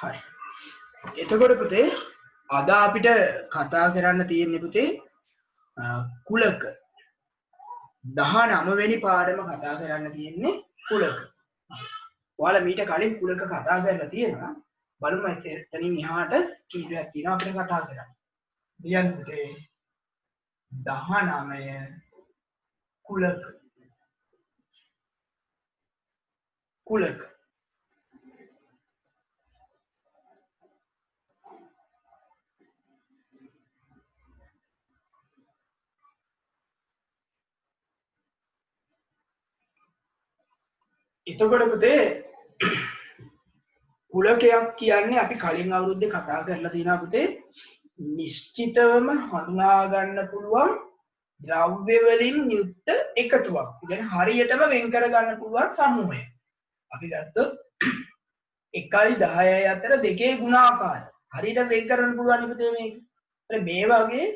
හරි. එතකොට පුතේ අද අපිට කතා කරන්න තියෙන්නේ පුතේ කුලක 19 වෙනි පාඩම කතා කරන්න තියෙන්නේ කුලක. ඔයාලා මීට කලින් කුලක කතා කරලා තියෙනවා. බලමු එතනින් එහාට කීපයක් තියෙනවා අපිට කතා කරන්න. ලියන්න පුතේ 19 කුලක. කුලක එතකොට පුතේ කුලකයක් කියන්නේ අපි කලින් අවුරුද්දේ කතා කරලා තියෙනවා පුතේ නිශ්චිතවම හඳුනා ගන්න පුළුවන් ද්‍රව්‍ය වලින් යුක්ත එකතුවක්. ඒ කියන්නේ හරියටම වෙන් කර ගන්න පුළුවන් සමූහය. අපි ගත්තොත් 1යි 10යි අතර දෙකේ ගුණාකාරය. හරියට වෙන් කරන්න පුළුවන් පුතේ මේක. මේ වගේ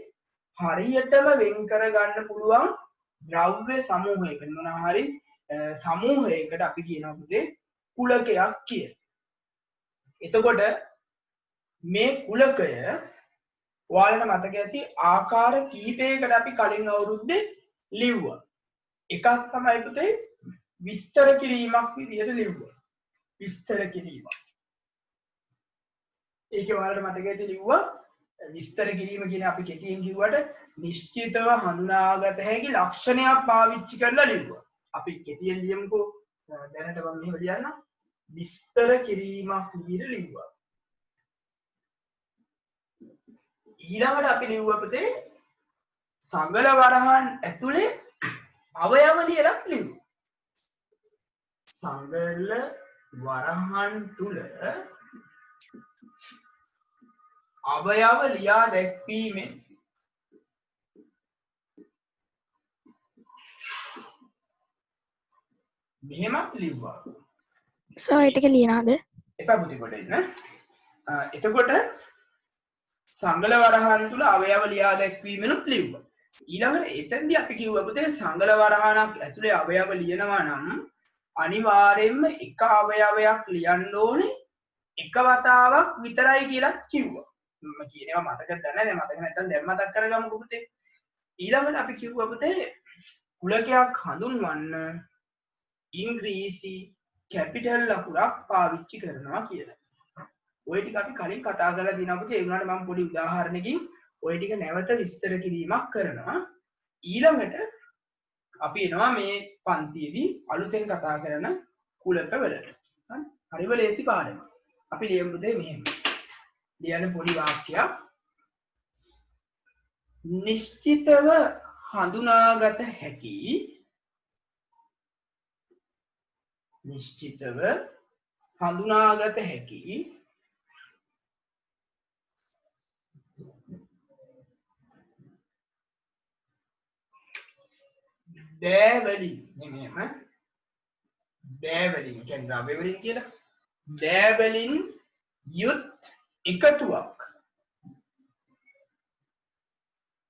හරියටම වෙන් කර ගන්න පුළුවන් ද්‍රව්‍ය සමූහයක මොනවා හරි සමූහයකට අපි කියනවා පුතේ කුලකයක් කියලා. එතකොට මේ කුලකය ඔයාලට මතක ඇති ආකාර කීපයකට අපි කලින් අවුරුද්දේ ලිව්වා. එකක් තමයි පුතේ විස්තර කිරීමක් විදිහට ලිව්වා. විස්තර කිරීමක්. ඒකේ ඔයාලට මතක ඇති ලිව්වා විස්තර කිරීම කියන අපි කෙටියෙන් කිව්වට නිශ්චිතව හඳුනාගත හැකි ලක්ෂණයක් පාවිච්චි කරලා ලිව්වා. අපි කෙටියෙන් ලියමුකෝ දැනට මම මෙහෙම ලියන්නම්. විස්තර කිරීමක් විදිහට ලිව්වා. ඊළඟට අපි ලිව්වා පුතේ සංගල වරහන් ඇතුලේ අවයව ලියලා ලිව්වා. සංගල වරහන් තුල අවයව ලියා දැක්වීමෙන් මෙහෙමත් ලිව්වා. සර් ටික ලියනවාද? එපා පුතේ කොට එන්න. එතකොට සංගල වරහන් තුල අවයව ලියා දැක්වීමෙනුත් ලිව්වා. ඊළඟට එතෙන්දී අපි කිව්වා පුතේ සංගල වරහනක් ඇතුලේ අවයව ලියනවා නම් අනිවාර්යයෙන්ම එක අවයවයක් ලියන්න ඕනේ එක වතාවක් විතරයි කියලා කිව්වා. මම කියනවා මතකද නැහැ මතක නැත්නම් දැන් මතක් කරගමුකෝ පුතේ. ඊළඟට අපි කිව්වා පුතේ කුලකයක් හඳුන්වන්න ඉංග්‍රීසි කැපිටල් ලකුණක් පාවිච්චි කරනවා කියලා. ඔය ටික අපි කලින් කතා කරලා දිනා පුතේ ඒ වුණාට මම පොඩි උදාහරණකින් ඔය ටික නැවත විස්තර කිරීමක් කරනවා. ඊළඟට අපි එනවා මේ පන්තියේදී අලුතෙන් කතා කරන කුලක වලට. හරිම ලේසි පාඩමක්. අපි ලියමු පුතේ මෙහෙම. ලියන්න පොඩි වාක්‍යයක්. නිශ්චිතව හඳුනාගත හැකි නිශ්චිතව හඳුනාගත හැකි දෑවලින් මෙහෙම දෑවලින් කියන්නේ ද්‍රව්‍ය වලින් කියලා දෑවලින් යුත් එකතුවක්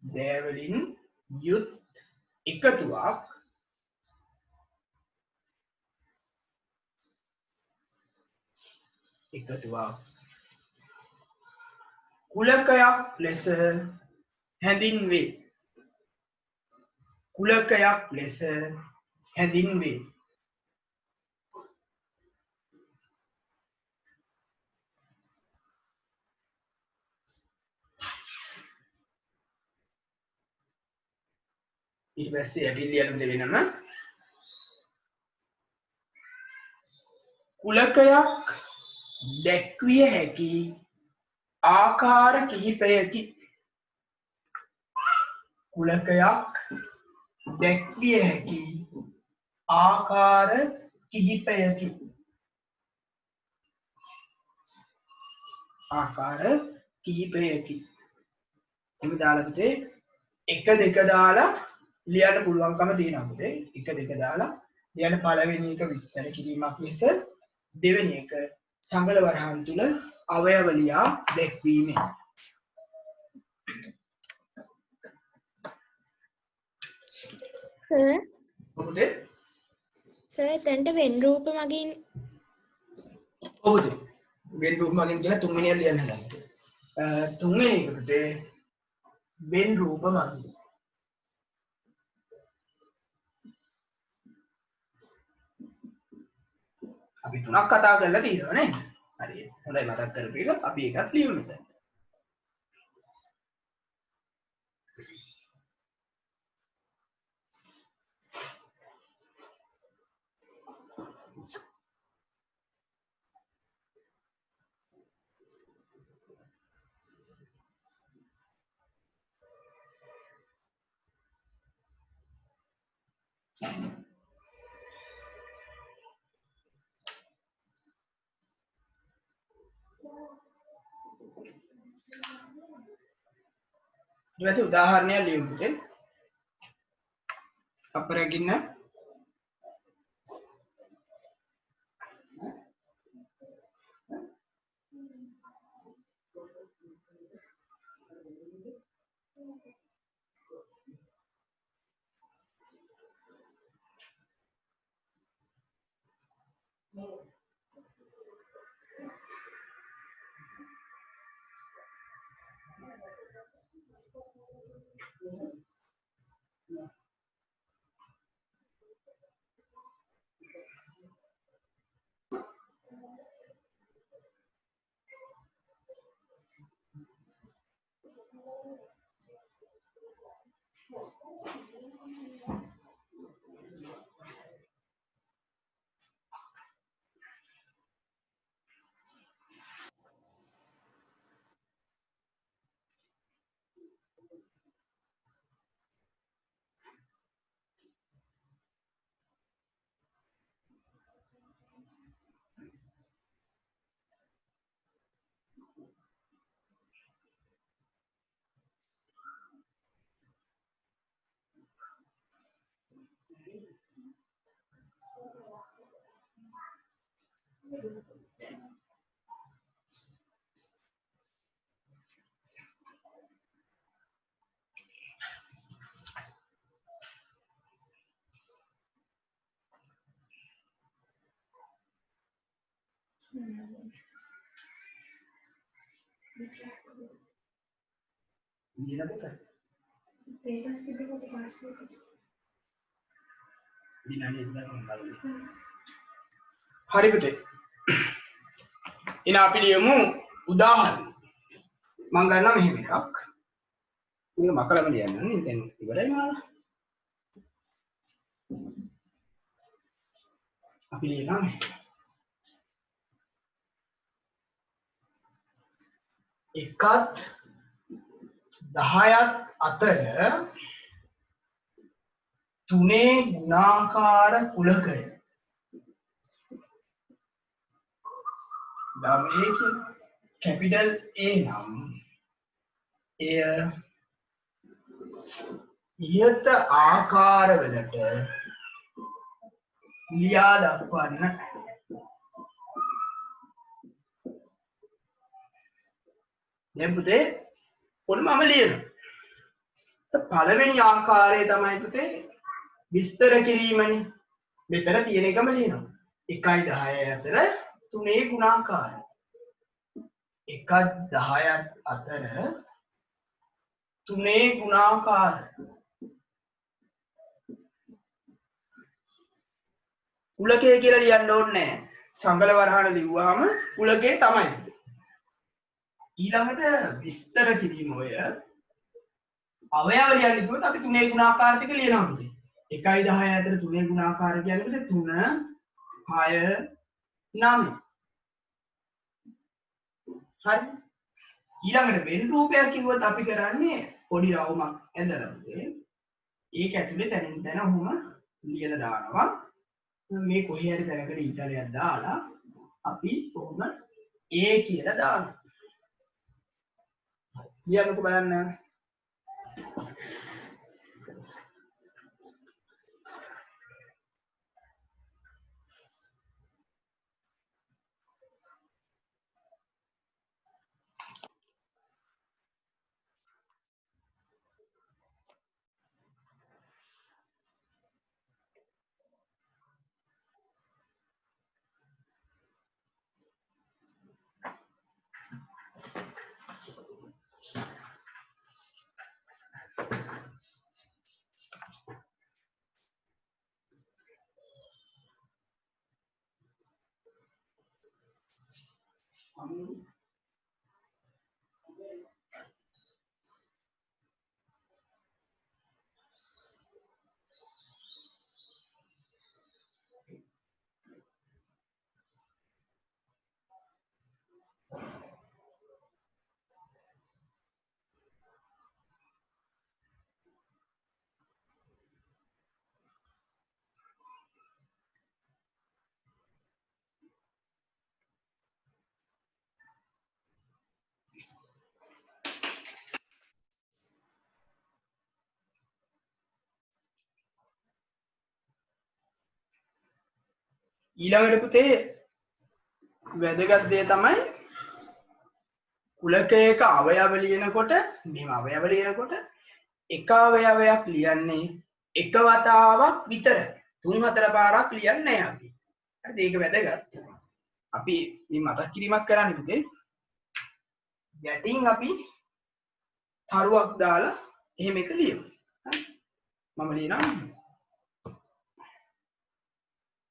දෑවලින් යුත් එකතුවක් කුලකයක් ලෙස හැඳින්වේ. කුලකයක් ලෙස හැඳින්වේ. ඊට පස්සේ අපි ලියන්න දෙවෙනම කුලකයක් දැක්විය හැකි ආකාර කිහිපයකි. කුලකයක් දැක්විය හැකි ආකාර කිහිපයකි. ආකාර කිහිපයකි. එමෙ දාලා පුතේ 1 2 දාලා ලියන්න පුළුවන්කම තියෙනවා පුතේ. 1 2 දාලා ලියන්න පළවෙනි එක විස්තර කිරීමක් ලෙස දෙවෙනි එක සංගල වරහන් තුල අවයව ලියා දැක්වීමෙන්. සර් ඔබට සර් දැන්ට වෙන් රූප මගින් ඔබට වෙන් රූප මගෙන් කියලා තුන්වෙනි එක ලියන්න හදන්නේ. තුන්වෙනි එක පුතේ වෙන් රූප මගින්. අපි තුනක් කතා කරලා තියෙනවා නේද? හරි. හොඳයි මතක් කරපු එක අපි එකක් ලියමු මෙතන. ඊට පස්සේ උදාහරණයක් ලියමු පුතේ. අපරකින්න ලියලා පුතේ. papers kita kok bahas papers. විනාඩියක් ගන්න බලන්න. හරි පුතේ. එහෙනම් අපි ලියමු උදාහරණ. මම ගන්නවා මෙහෙම එකක්. මේක මකලම ලියන්න නේ. දැන් ඉවරයි මාලා. අපි ලියනවා මේ. එකත් 10ත් අතර තුනේ ගුණාකාර කුලකය. ළමයේ කියන කැපිටල් A නම් එය ඉහත ආකාරවලට ලියා දක්වන්න. දැන් පුතේ පොඩ්ඩක් මම ලියනවා. පළවෙනි ආකාරය තමයි පුතේ විස්තර කිරීමනේ. මෙතන තියෙන එකම ලියනවා. 1යි 10යි අතර තුනේ ගුණාකාරය. 1ත් 10ත් අතර තුනේ ගුණාකාරය. කුලකය කියලා ලියන්න ඕනේ නැහැ. සංගල වරහණ ලිව්වහම කුලකය තමයි. ඊළඟට විස්තර කිරීම ඔය අවයව ලියන්න කිව්වොත් අපි තුනේ ගුණාකාර ටික ලියනවා පුතේ. 1යි 10යි අතර තුනේ ගුණාකාර කියන්නේ 3 6 9. හරි. ඊළඟට වෙන් රූපයක් කිව්වොත් අපි කරන්නේ පොඩි රවුමක් ඇඳලා පුතේ. ඒක ඇතුලේ තනින් තන ඔහොම ලියලා දානවා. මේ කොහේ හරි තැනකට ඊතලයක් දාලා අපි කොහොම A කියලා දානවා. ලියන්නකෝ බලන්න. ඊළඟට පුතේ වැදගත් දේ තමයි කුලකයක අවයව ලියනකොට මේ අවයව ලියනකොට එක අවයවයක් ලියන්නේ එක වතාවක් විතරයි. 3-4 පාරක් ලියන්නේ නැහැ අපි. හරිද? ඒක වැදගත්. අපි මේ මතක් කිරීමක් කරන්නේ පුතේ. යටින් අපි තරුවක් දාලා එහෙම එක ලියමු. හරි? මම ලියනවා.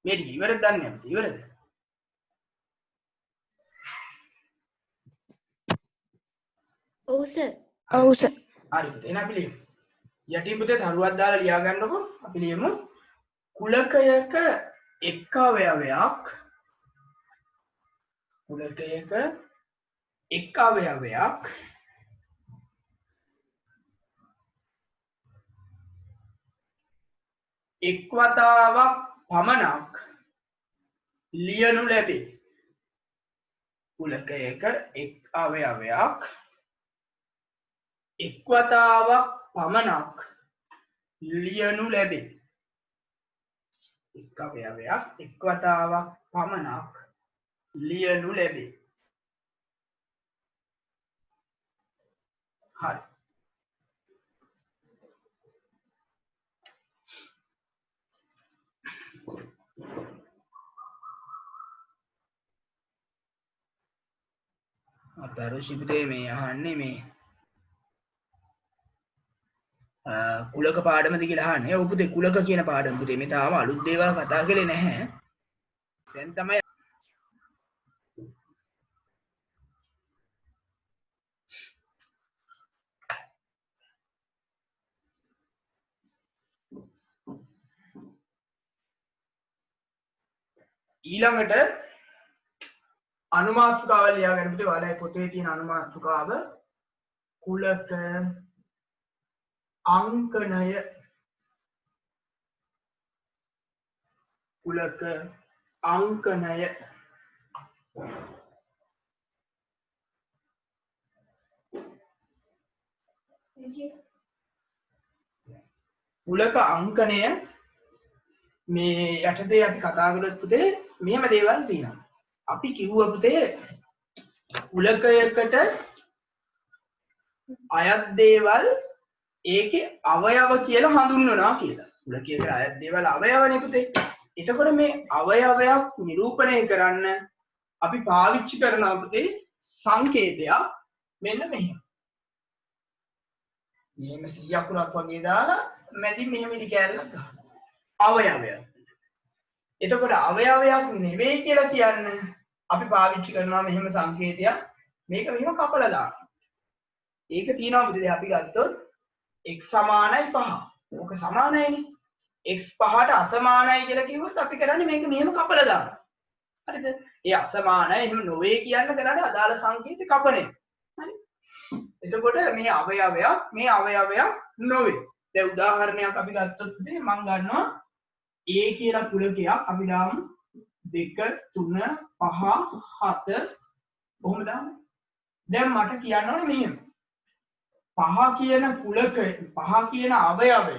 මේ ටික ඉවරද දන්නේ නැද්ද? ඉවරද? ඔව් සර්. හරි පුතේ. එහෙනම් අපි ලියමු. යටින් පුතේ තරුවක් දාලා ලියා ගන්නකො. අපි ලියමු කුලකයක එක් අවයවයක් එක් වතාවක් පමණක් ලියනු ලැබේ. කුලකයක එක් අවයවයක් එක් වතාවක් පමණක් ලියනු ලැබේ. එක් අවයවයක් එක් වතාවක් පමණක් ලියනු ලැබේ. හරි. අතර ශිපිතේ මේ අහන්නේ මේ කුලක පාඩමද කියලා අහන්නේ. ඔව් පුතේ කුලක කියන පාඩම පුතේ මේ තාම අලුත් දේවල් කතා කරේ නැහැ. දැන් තමයි ඊළඟට අනුමාත්‍රිකාව ලියා ගන්න පුතේ. ඔයාලගේ පොතේ තියෙන අනුමාත්‍රිකාව කුලක අංකණය. කුලක අංකණය. කුලක අංකණය මේ යටතේ අපි කතා කරලා පුතේ මෙහෙම දේවල් තියෙනවා. අපි කිව්වා පුතේ කුලකයකට අයත් දේවල් ඒකේ අවයව කියලා හඳුන්වනවා කියලා. කුලකයකට අයත් දේවල් අවයවනේ පුතේ. එතකොට මේ අවයවයක් නිරූපණය කරන්න අපි පාවිච්චි කරනවා පුතේ සංකේතයක් මෙන්න මෙහෙම. මෙහෙම 100 අකුරක් වගේ දාලා මැදින් මෙහෙම ඉදි කැල්ලක් ගන්නවා. අවයවයක්. එතකොට අවයවයක් නෙවෙයි කියලා කියන්න අපි පාවිච්චි කරනවා මෙහෙම සංකේතයක්. මේක මෙහෙම කපලා දානවා. ඒක තියෙනවා පුතේ අපි ගත්තොත් x සමානයි 5. ඕක සමානයිනේ. x 5ට අසමානයි කියලා කිව්වොත් අපි කරන්නේ මේක මෙහෙම කපලා දානවා. හරිද? ඒ අසමානයි එහෙම නොවේ කියන්න කරන්නේ අදාළ සංකේත කපන එක. හරි? එතකොට මේ අවයවයක් නොවේ. දැන් උදාහරණයක් අපි ගත්තොත් ඉතින් මම ගන්නවා a කියලා කුලකයක් අපි දාමු 2 3 5 7 කොහොමද දාන්නේ? දැන් මට කියන්න ඕනේ මෙහෙම. 5 කියන අවයවය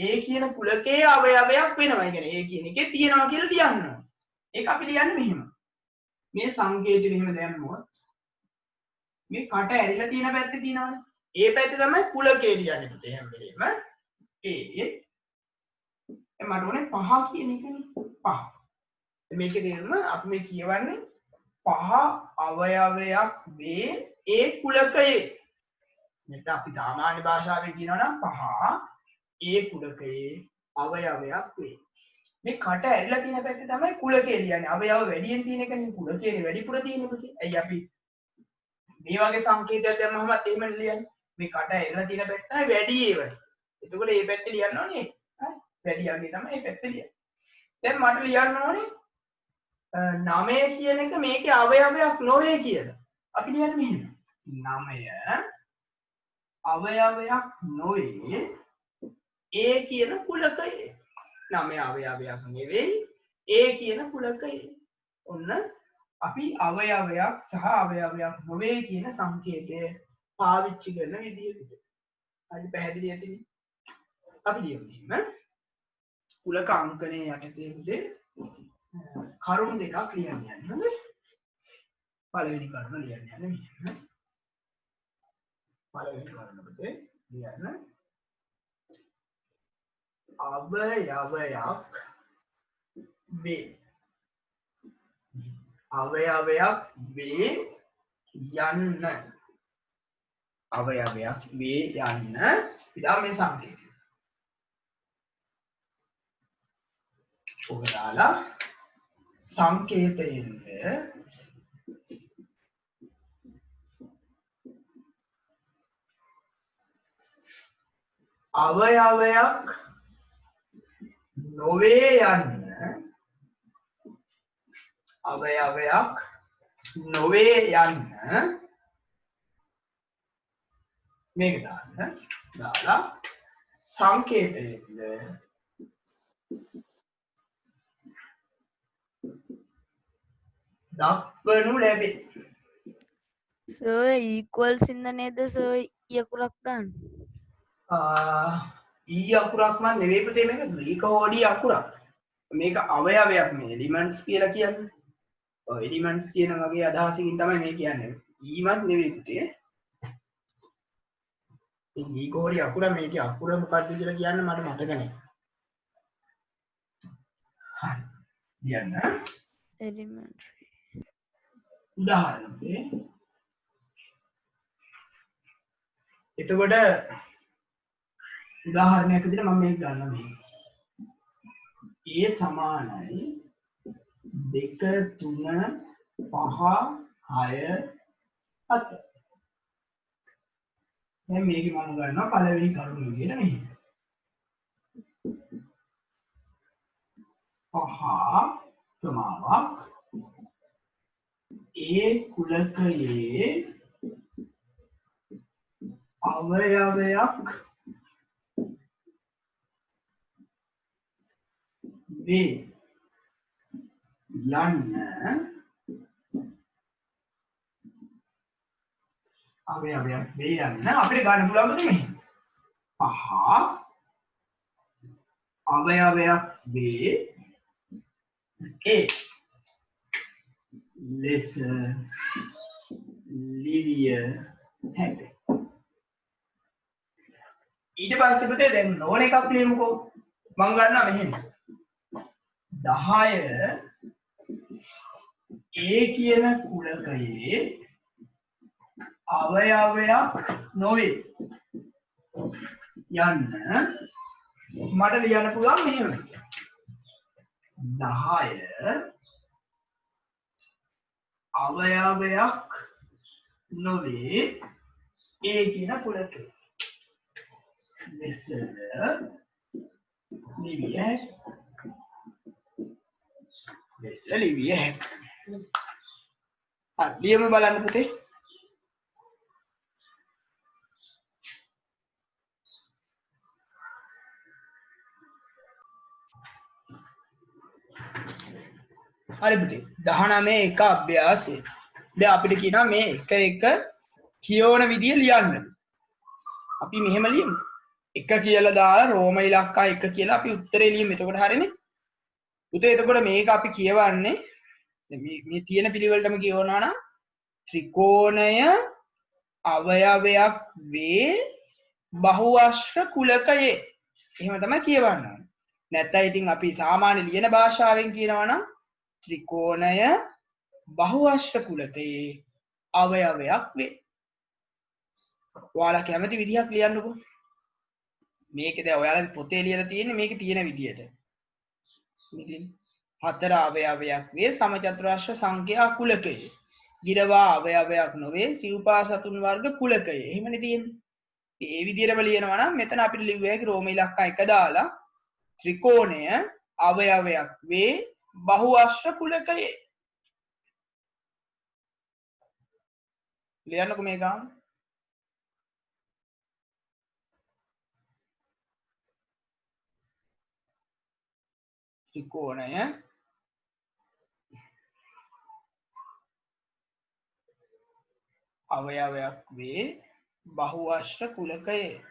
a කියන කුලකයේ අවයවයක් වෙනවා. ඒ කියන්නේ a කියන එකේ තියෙනවා කියලා ලියන්න ඕනේ. ඒක අපි ලියන්නේ මෙහෙම. මේ සංකේතෙ මෙහෙම දැම්මොත් මේ කට ඇරිලා තියෙන පැත්තේ තියෙනවනේ. ඒ පැත්තේ තමයි කුලකේ ලියන්නේ පුතේ හැම වෙලේම. මට ඕනේ 5 කියන එකනේ 5. මේකේ තේරුම අපි මේ කියවන්නේ 5 අවයවයක් වේ ඒ කුලකයේ. මේක අපි සාමාන්‍ය භාෂාවෙන් කියනවා නම් 5 ඒ කුලකයේ අවයවයක් වේ. මේ කට ඇරිලා තියෙන පැත්තේ තමයි කුලකය ලියන්නේ. අවයව වැඩියෙන් තියෙන එකනේ කුලකයනේ වැඩිපුර තියෙන්නේ පුතේ. ඇයි අපි මේ වගේ සංකේතයක් දැම්මමත් එහෙම ලියන්නේ. මේ කට ඇරිලා තියෙන පැත්ත තමයි වැඩි ඒවට. එතකොට මේ පැත්තේ ලියන්න ඕනේ. හරි. වැඩියගේ තමයි මේ පැත්තේ ලියන්නේ. දැන් මට ලියන්න ඕනේ 9 කියන එක මේකේ අවයවයක් නොවේ කියලා. අපි ලියන්නේ මෙහෙම. 9 අවයවයක් නොවේ A කියන කුලකයේ. 9 අවයවයක් නෙවෙයි A කියන කුලකයේ. ඔන්න අපි අවයවයක් සහ අවයවයක් නොවේ කියන සංකේතය පාවිච්චි කරන විදිහට. හරි පැහැදිලි ඇතිනේ. අපි ලියමු එහෙම. කුලක අංකණයේ යටතේ උදේ කරුණු දෙකක් ලියන්න යන්න. හොඳයි. පළවෙනි කරුණ ලියන්න යන්න මෙහෙම. පළවෙනි කරුණ පුතේ ලියන්න. අවයවයක් වේ. අවයවයක් වේ යන්න. අවයවයක් වේ යන්න. ඉතින් මේ සංකේතය. ඔබ දාලා සංකේතයෙන්ද අවයවයක් නොවේ යන්න. අවයවයක් නොවේ යන්න මේක දාන්න. දාලා සංකේතයෙන්ද දක්වනු ලැබේ. සර් equals ඉන්න නේද සර් යකුරක් දාන්න. ඊ අකුරක් මන් නෙවෙයි පුතේ මේක ග්‍රීක හෝඩි අකුරක්. මේක අවයවයක් මේ එලිමන්ට්ස් කියලා කියන්නේ. ඔය එලිමන්ට්ස් කියන වගේ අදහසකින් තමයි මේ කියන්නේ. ඊමත් නෙවෙයි පුතේ. මේ ග්‍රීක හෝඩි අකුර මේකේ අකුර මොකක්ද කියලා කියන්න මට මතක නැහැ. හරි. කියන්න. elementary උදාහරණයක්. එතකොට උදාහරණයක් විදිහට මම මේක ගන්නවා මේ. A සමානයි 2 3 5 6 7. දැන් මේක මම ගන්නවා පළවෙනි කරුණ විදිහට මෙහෙම. 5 සමාවක් A කුලකයේ අවයවයක් වේ යන්න. අවයවයක් වේ යන්න අපිට ගන්න පුළුවන් මොකද මෙහෙම. 5 අවයවයක් වේ A ලෙස ලිවිය හැකියි. ඊට පස්සේ පුතේ දැන් නෝන එකක් ලියමුකෝ. මම ගන්නවා මෙහෙම. 10 A කියන කුලකයේ අවයවයක් නොවේ යන්න මට ලියන්න පුළුවන් මෙහෙම. 10 අවයවයක් නොවේ A කියන කුලකයේ. ලෙස ලිවිය හැකියි. ලෙස ලිවිය හැකියි. හරි ලියමු බලන්න පුතේ. හරි පුතේ 19 එක අභ්‍යාසය. දැන් අපිට කියනවා මේ එක එක කියවන විදිය ලියන්න. අපි මෙහෙම ලියමු. එක කියලා දාලා රෝම ඉලක්කා එක කියලා අපි උත්තරේ ලියමු. එතකොට හරිනේ. පුතේ එතකොට මේක අපි කියවන්නේ මේ තියෙන පිළිවෙලටම කියවනවා නම් ත්‍රිකෝණය අවයවයක් වේ බහුවශ්‍ර කුලකයේ. එහෙම තමයි කියවන්න ඕනේ. නැත්නම් ඉතින් අපි සාමාන්‍ය ලියන භාෂාවෙන් කියනවා නම් ත්‍රිකෝණය බහුවශ්‍ර කුලකයේ අවයවයක් වේ. ඔයාලා කැමති විදිහක් ලියන්නකෝ. මේක දැන් ඔයාලා පොතේ ලියලා තියෙන්නේ මේකේ තියෙන විදියට. ඉතින් හතර අවයවයක් වේ සමචතුරාර්ය සංඛ්‍යා කුලකයේ. ගිරවා අවයවයක් නොවේ සිව්පා සතුන් වර්ග කුලකයේ. එහෙමනේ තියෙන්නේ. ඒ විදිහටම ලියනවා නම් මෙතන අපිට ලිව්ව හැකි රෝම ඉලක්කම් 1 දාලා ත්‍රිකෝණය අවයවයක් වේ බහුවශ්‍ර කුලකයේ. ලියන්නකො මේක. ත්‍රිකෝණය අවයවයක් වේ බහුවශ්‍ර කුලකයේ.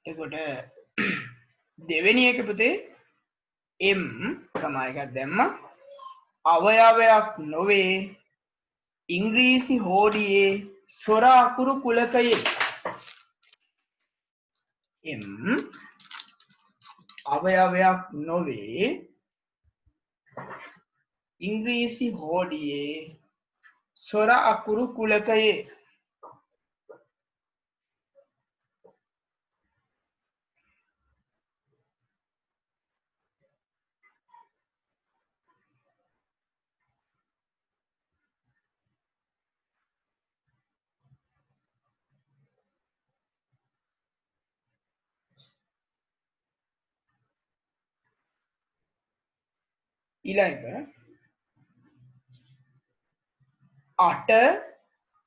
එතකොට දෙවෙනි එක පුතේ m එකක් දැම්මා අවයවයක් නොවේ ඉංග්‍රීසි හෝඩියේ ස්වර අකුරු කුලකයේ. m අවයවයක් නොවේ ඉංග්‍රීසි හෝඩියේ ස්වර අකුරු කුලකයේ. ඊළඟ 8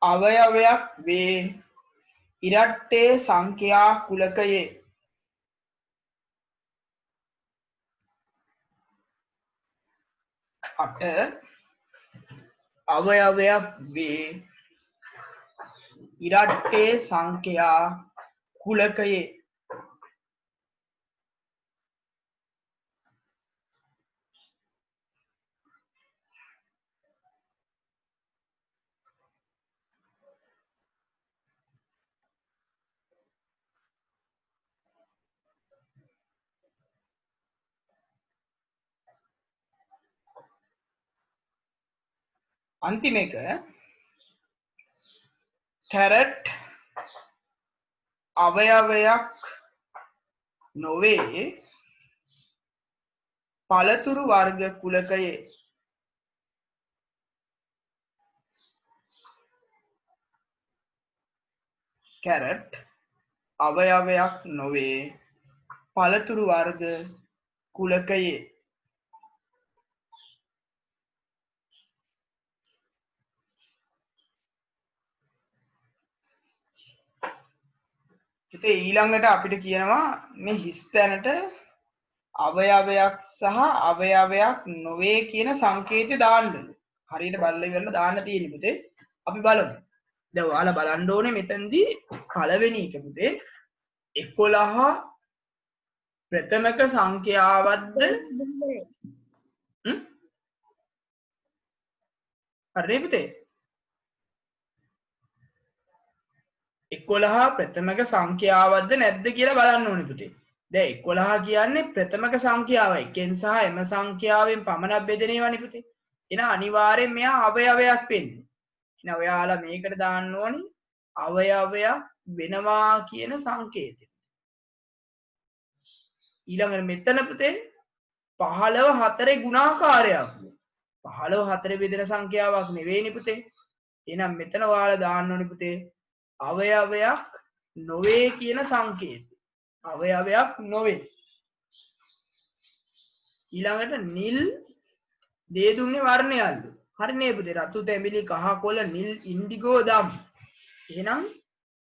අවයවයක් වේ ඉරට්ටේ සංඛ්‍යා කුලකයේ. 8 අවයවයක් වේ ඉරට්ටේ සංඛ්‍යා කුලකයේ. अंतिम एक कैरेट अवयवයක් නොවේ පළතුරු වර්ග කුලකයේ. कैरेट අවයවයක් නොවේ පළතුරු වර්ග කුලකයේ. ඉතින් ඊළඟට අපිට කියනවා මේ හිස් තැනට අවයවයක් සහ අවයවයක් නොවේ කියන සංකේතය දාන්න. හරියට බලලා ඉවරලා දාන්න තියෙන්නේ පුතේ. අපි බලමු. දැන් ඔයාලා බලන්න ඕනේ මෙතනදී පළවෙනි එක පුතේ 11 ප්‍රථමක සංඛ්‍යාවක්ද හරිනේ පුතේ 11 ප්‍රථමක සංඛ්‍යාවක්ද නැද්ද කියලා බලන්න ඕනේ පුතේ. දැන් 11 කියන්නේ ප්‍රථමක සංඛ්‍යාව එකෙන් සහ එම සංඛ්‍යාවෙන් පමණක් බෙදෙන ඒවානේ පුතේ. එහෙනම් අනිවාර්යෙන් මෙයා අවයවයක් වෙන්නේ. එහෙනම් ඔයාලා මේකට දාන්න ඕනේ අවයවයක් වෙනවා කියන සංකේතය. ඊළඟට මෙතන පුතේ 15 4 ගුණාකාරයක්. 15 4 බෙදෙන සංඛ්‍යාවක් නෙවෙයිනේ පුතේ. එහෙනම් මෙතන ඔයාලා දාන්න ඕනේ පුතේ අවයවයක් නොවේ කියන සංකේතය. අවයවයක් නොවේ. ඊළඟට නිල් දේ දුන්නේ වර්ණයල්ලු. හරිනේ පුතේ රතු තැඹිලි කහ කොළ නිල් ඉන්ඩිගෝ දම්. එහෙනම්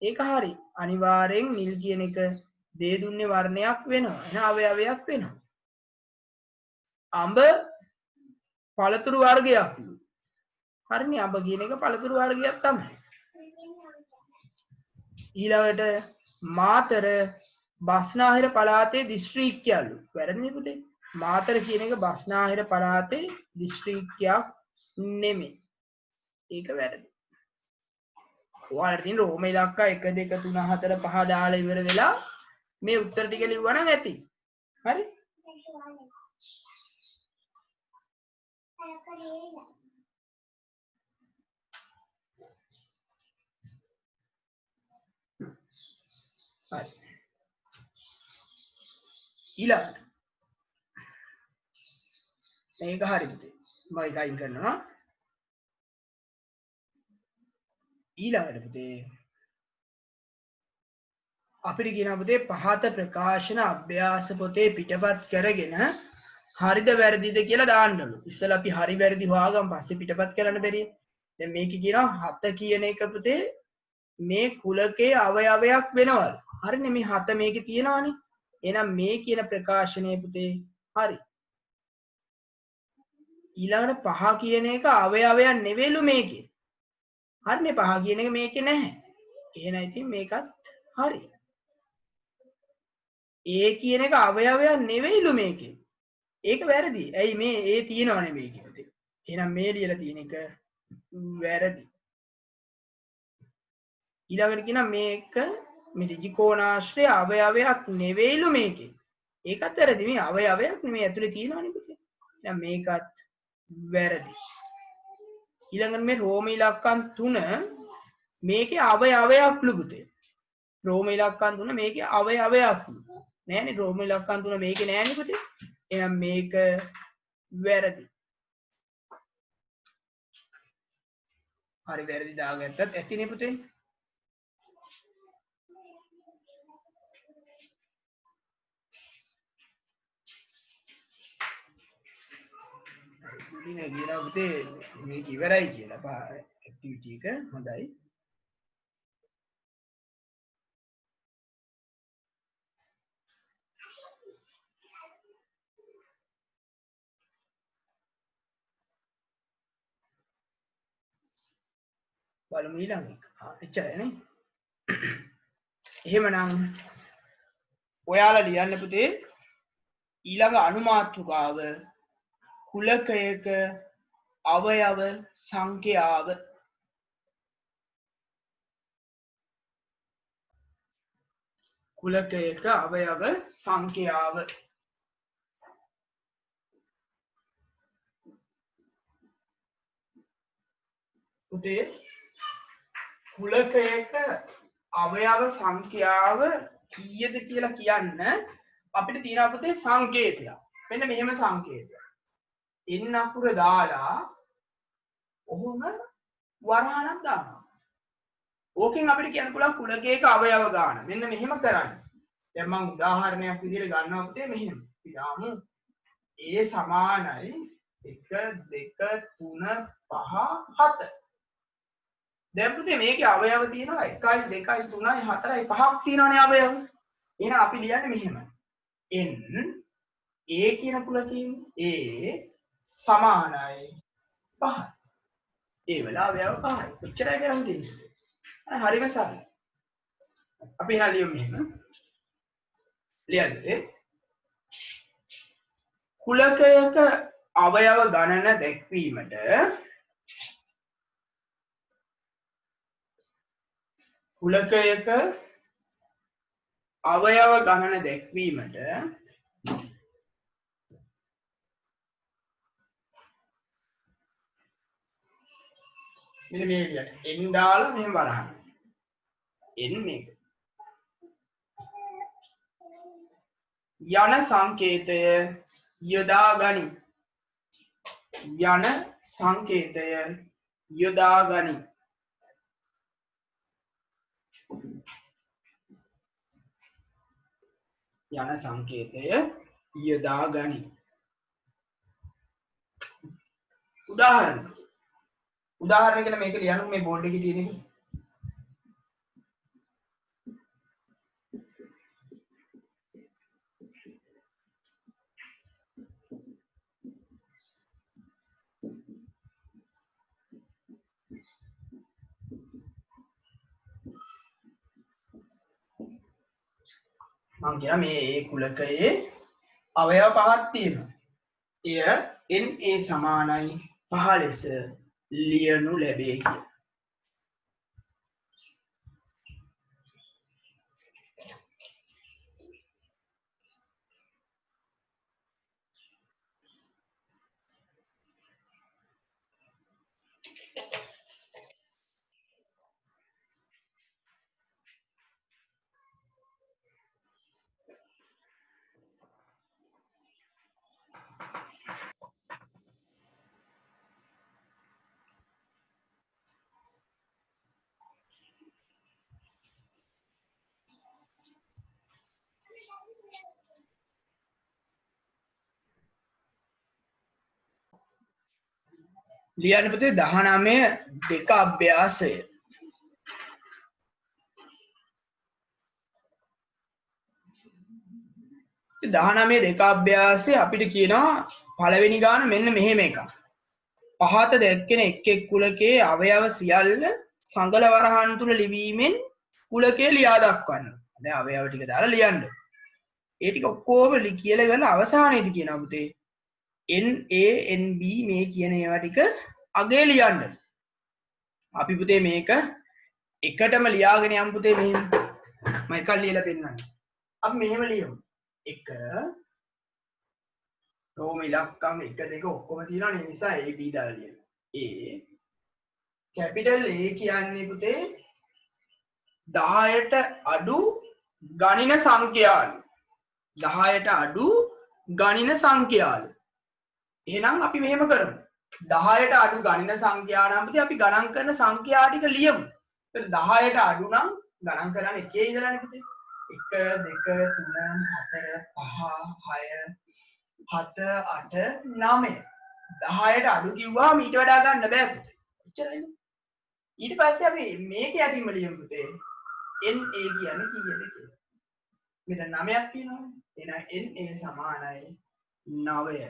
ඒක හරි. අනිවාර්යෙන් නිල් කියන එක දේ දුන්නේ වර්ණයක් වෙනවා. එහෙනම් අවයවයක් වෙනවා. අඹ පළතුරු වර්ගයක්. හරිනේ අඹ කියන එක පළතුරු වර්ගයක් තමයි. ඊළඟට මාතර බස්නාහිර පළාතේ දිස්ත්‍රික්කයලු. වැරදිනේ පුතේ. මාතර කියන එක බස්නාහිර පළාතේ දිස්ත්‍රික්කයක් නෙමෙයි. ඒක වැරදි. ඔයාලට තියෙන රෝම ඉලක්ක 1 2 3 4 5 දාලා ඉවර වෙලා මේ උත්තර ටික ලිව්වනම් ඇති. හරි? හරි. ඊළඟට මේක හරි පුතේ. මම ඒක අයින් කරනවා. ඊළඟට පුතේ අපිට කියනවා පුතේ පහත ප්‍රකාශන අභ්‍යාස පොතේ පිටපත් කරගෙන හරිද වැරදිද කියලා දාන්නලු. ඉස්සෙල්ලා අපි හරි වැරදි හොයාගමු පස්සේ පිටපත් කරන්න බැරිය. දැන් මේක කියනවා 7 කියන එක පුතේ මේ කුලකයේ අවයවයක් වෙනවලු. හරිනේ මේ 7 මේකේ තියෙනවනේ. එහෙනම් මේ කියන ප්‍රකාශනය පුතේ හරි. ඊළඟට 5 කියන එක අවයවයක් නෙවෙයිලු මේකේ. හරිනේ 5 කියන එක මේකේ නැහැ. එහෙනම් ඉතින් මේකත් හරි. ඒ කියන එක අවයවයක් නෙවෙයිලු මේකේ. ඒක වැරදි. ඇයි මේ ඒ තියෙනවනේ මේකේ පුතේ. එහෙනම් මේ ලියලා තියෙන එක වැරදි. ඊළඟට කියනවා මේක මේ ඍජුකෝණාශ්‍රය අවයවයක් නෙවෙයිලු මේකේ. ඒකත් වැරදි. මේ අවයවයක් නෙමෙයි ඇතුලේ තියෙනවනේ පුතේ. එහෙනම් මේකත් වැරදි. ඊළඟට මේ රෝම ඉලක්කම් 3 මේකේ අවයවයක්ලු පුතේ. රෝම ඉලක්කම් 3 මේකේ අවයවයක්ලු. නෑනේ රෝම ඉලක්කම් 3 මේකේ නෑනේ පුතේ. එහෙනම් මේක වැරදි. හරි වැරදි දාගත්තත් ඇතිනේ පුතේ. ඉතින් කියනවා පුතේ මේක ඉවරයි කියලා. ඇක්ටිවිටි එක හොඳයි. බලමු ඊළඟ එක. එච්චරයි නේ. එහෙමනම් ඔයාලා ලියන්න පුතේ ඊළඟ අනුමාතෘකාව කුලකයක අවයව සංඛ්‍යාව. කුලකයක අවයව සංඛ්‍යාව. පුතේ කුලකයක අවයව සංඛ්‍යාව කීයද කියලා කියන්න අපිට තියෙනවා පුතේ සංකේතයක්. මෙන්න මෙහෙම සංකේතයක්. n අකුර දාලා ඔහොම වරහණක් දානවා. ඕකෙන් අපිට කියන්න පුළුවන් කුලකයක අවයව ගන්න. මෙන්න මෙහෙම කරන්න. දැන් මම උදාහරණයක් විදිහට ගන්නවා පුතේ මෙහෙම. අපි දාමු a සමානයි 1 2 3 5 7. දැන් පුතේ මේකේ අවයව තියෙනවා 1 2 3 4 5ක් තියෙනවනේ අවයව. එහෙනම් අපි ලියන්නේ මෙහෙම. n a කියන කුලකයෙන් a සමානයි 5යි. ඒ වල අවයව 5යි. එච්චරයි කරන් තියෙන්නේ. හරිම සරලයි. අපි එහෙනම් ලියමු මෙහෙම. ලියන්නේ කුලකයක අවයව ගණන දැක්වීමට කුලකයක අවයව ගණන දැක්වීමට මෙන්න මේ විදිහට n දාලා මෙහෙම වරහන්. n මේක. යන සංකේතය යොදා ගනි. යන සංකේතය යොදා ගනි. යන සංකේතය යොදා ගනි. උදාහරණ කියලා මේක ලියන්න මේ බෝඩ් එකේ තියෙන එක. මම කියන මේ කුලකයේ අවයව පහක් තියෙනවා. එය na සමානයි 5 ලෙස ලියනු ලැබේ කියලා. ලියන්න පුතේ 19 දෙක අභ්‍යාසය. 19 දෙක අභ්‍යාසය අපිට කියනවා පළවෙනි ගාන මෙන්න මෙහෙම එකක්. පහත දැක්කෙන එක් එක් කුලකයේ අවයව සියල්ල සංගල වරහන් තුල ලිවීමෙන් කුලකයේ ලියා දක්වන්න. දැන් අවයව ටික දාලා ලියන්න. ඒ ටික ඔක්කොම කියලා ඉවරලා අවසානයේදී කියනවා පුතේ N A N B මේ කියන ඒවා ටික අගේ ලියන්න. අපි පුතේ මේක එකටම ලියාගෙන යමු පුතේ මෙහෙම. මම එකක් ලියලා පෙන්නන්නම්. අපි මෙහෙම ලියමු. 1 රෝම ඉලක්කම් 1 2 ඔක්කොම තියෙනවා නේ නිසා A B දාලා ලියන්න. A කැපිටල් A කියන්නේ පුතේ 10ට අඩු ගණින සංඛ්‍යාලු. 10ට අඩු ගණින සංඛ්‍යාලු. එහෙනම් අපි මෙහෙම කරමු. 10ට අඩු ගණින සංඛ්‍යා නම් පුතේ අපි ගණන් කරන සංඛ්‍යා ටික ලියමු. ඒත් 10ට අඩු නම් ගණන් කරන්නේ එකේ ඉඳලානේ පුතේ. 1 2 3 4 5 6 7 8 9. 10ට අඩු කිව්වම ඊට වඩා ගන්න බෑ පුතේ. එච්චරයි. ඊට පස්සේ අපි මේක යටින්ම ලියමු පුතේ. NA කියන්නේ කීයද කියලා. මෙතන 9ක් තියෙනවානේ. එහෙනම් NA සමානයි 9යි.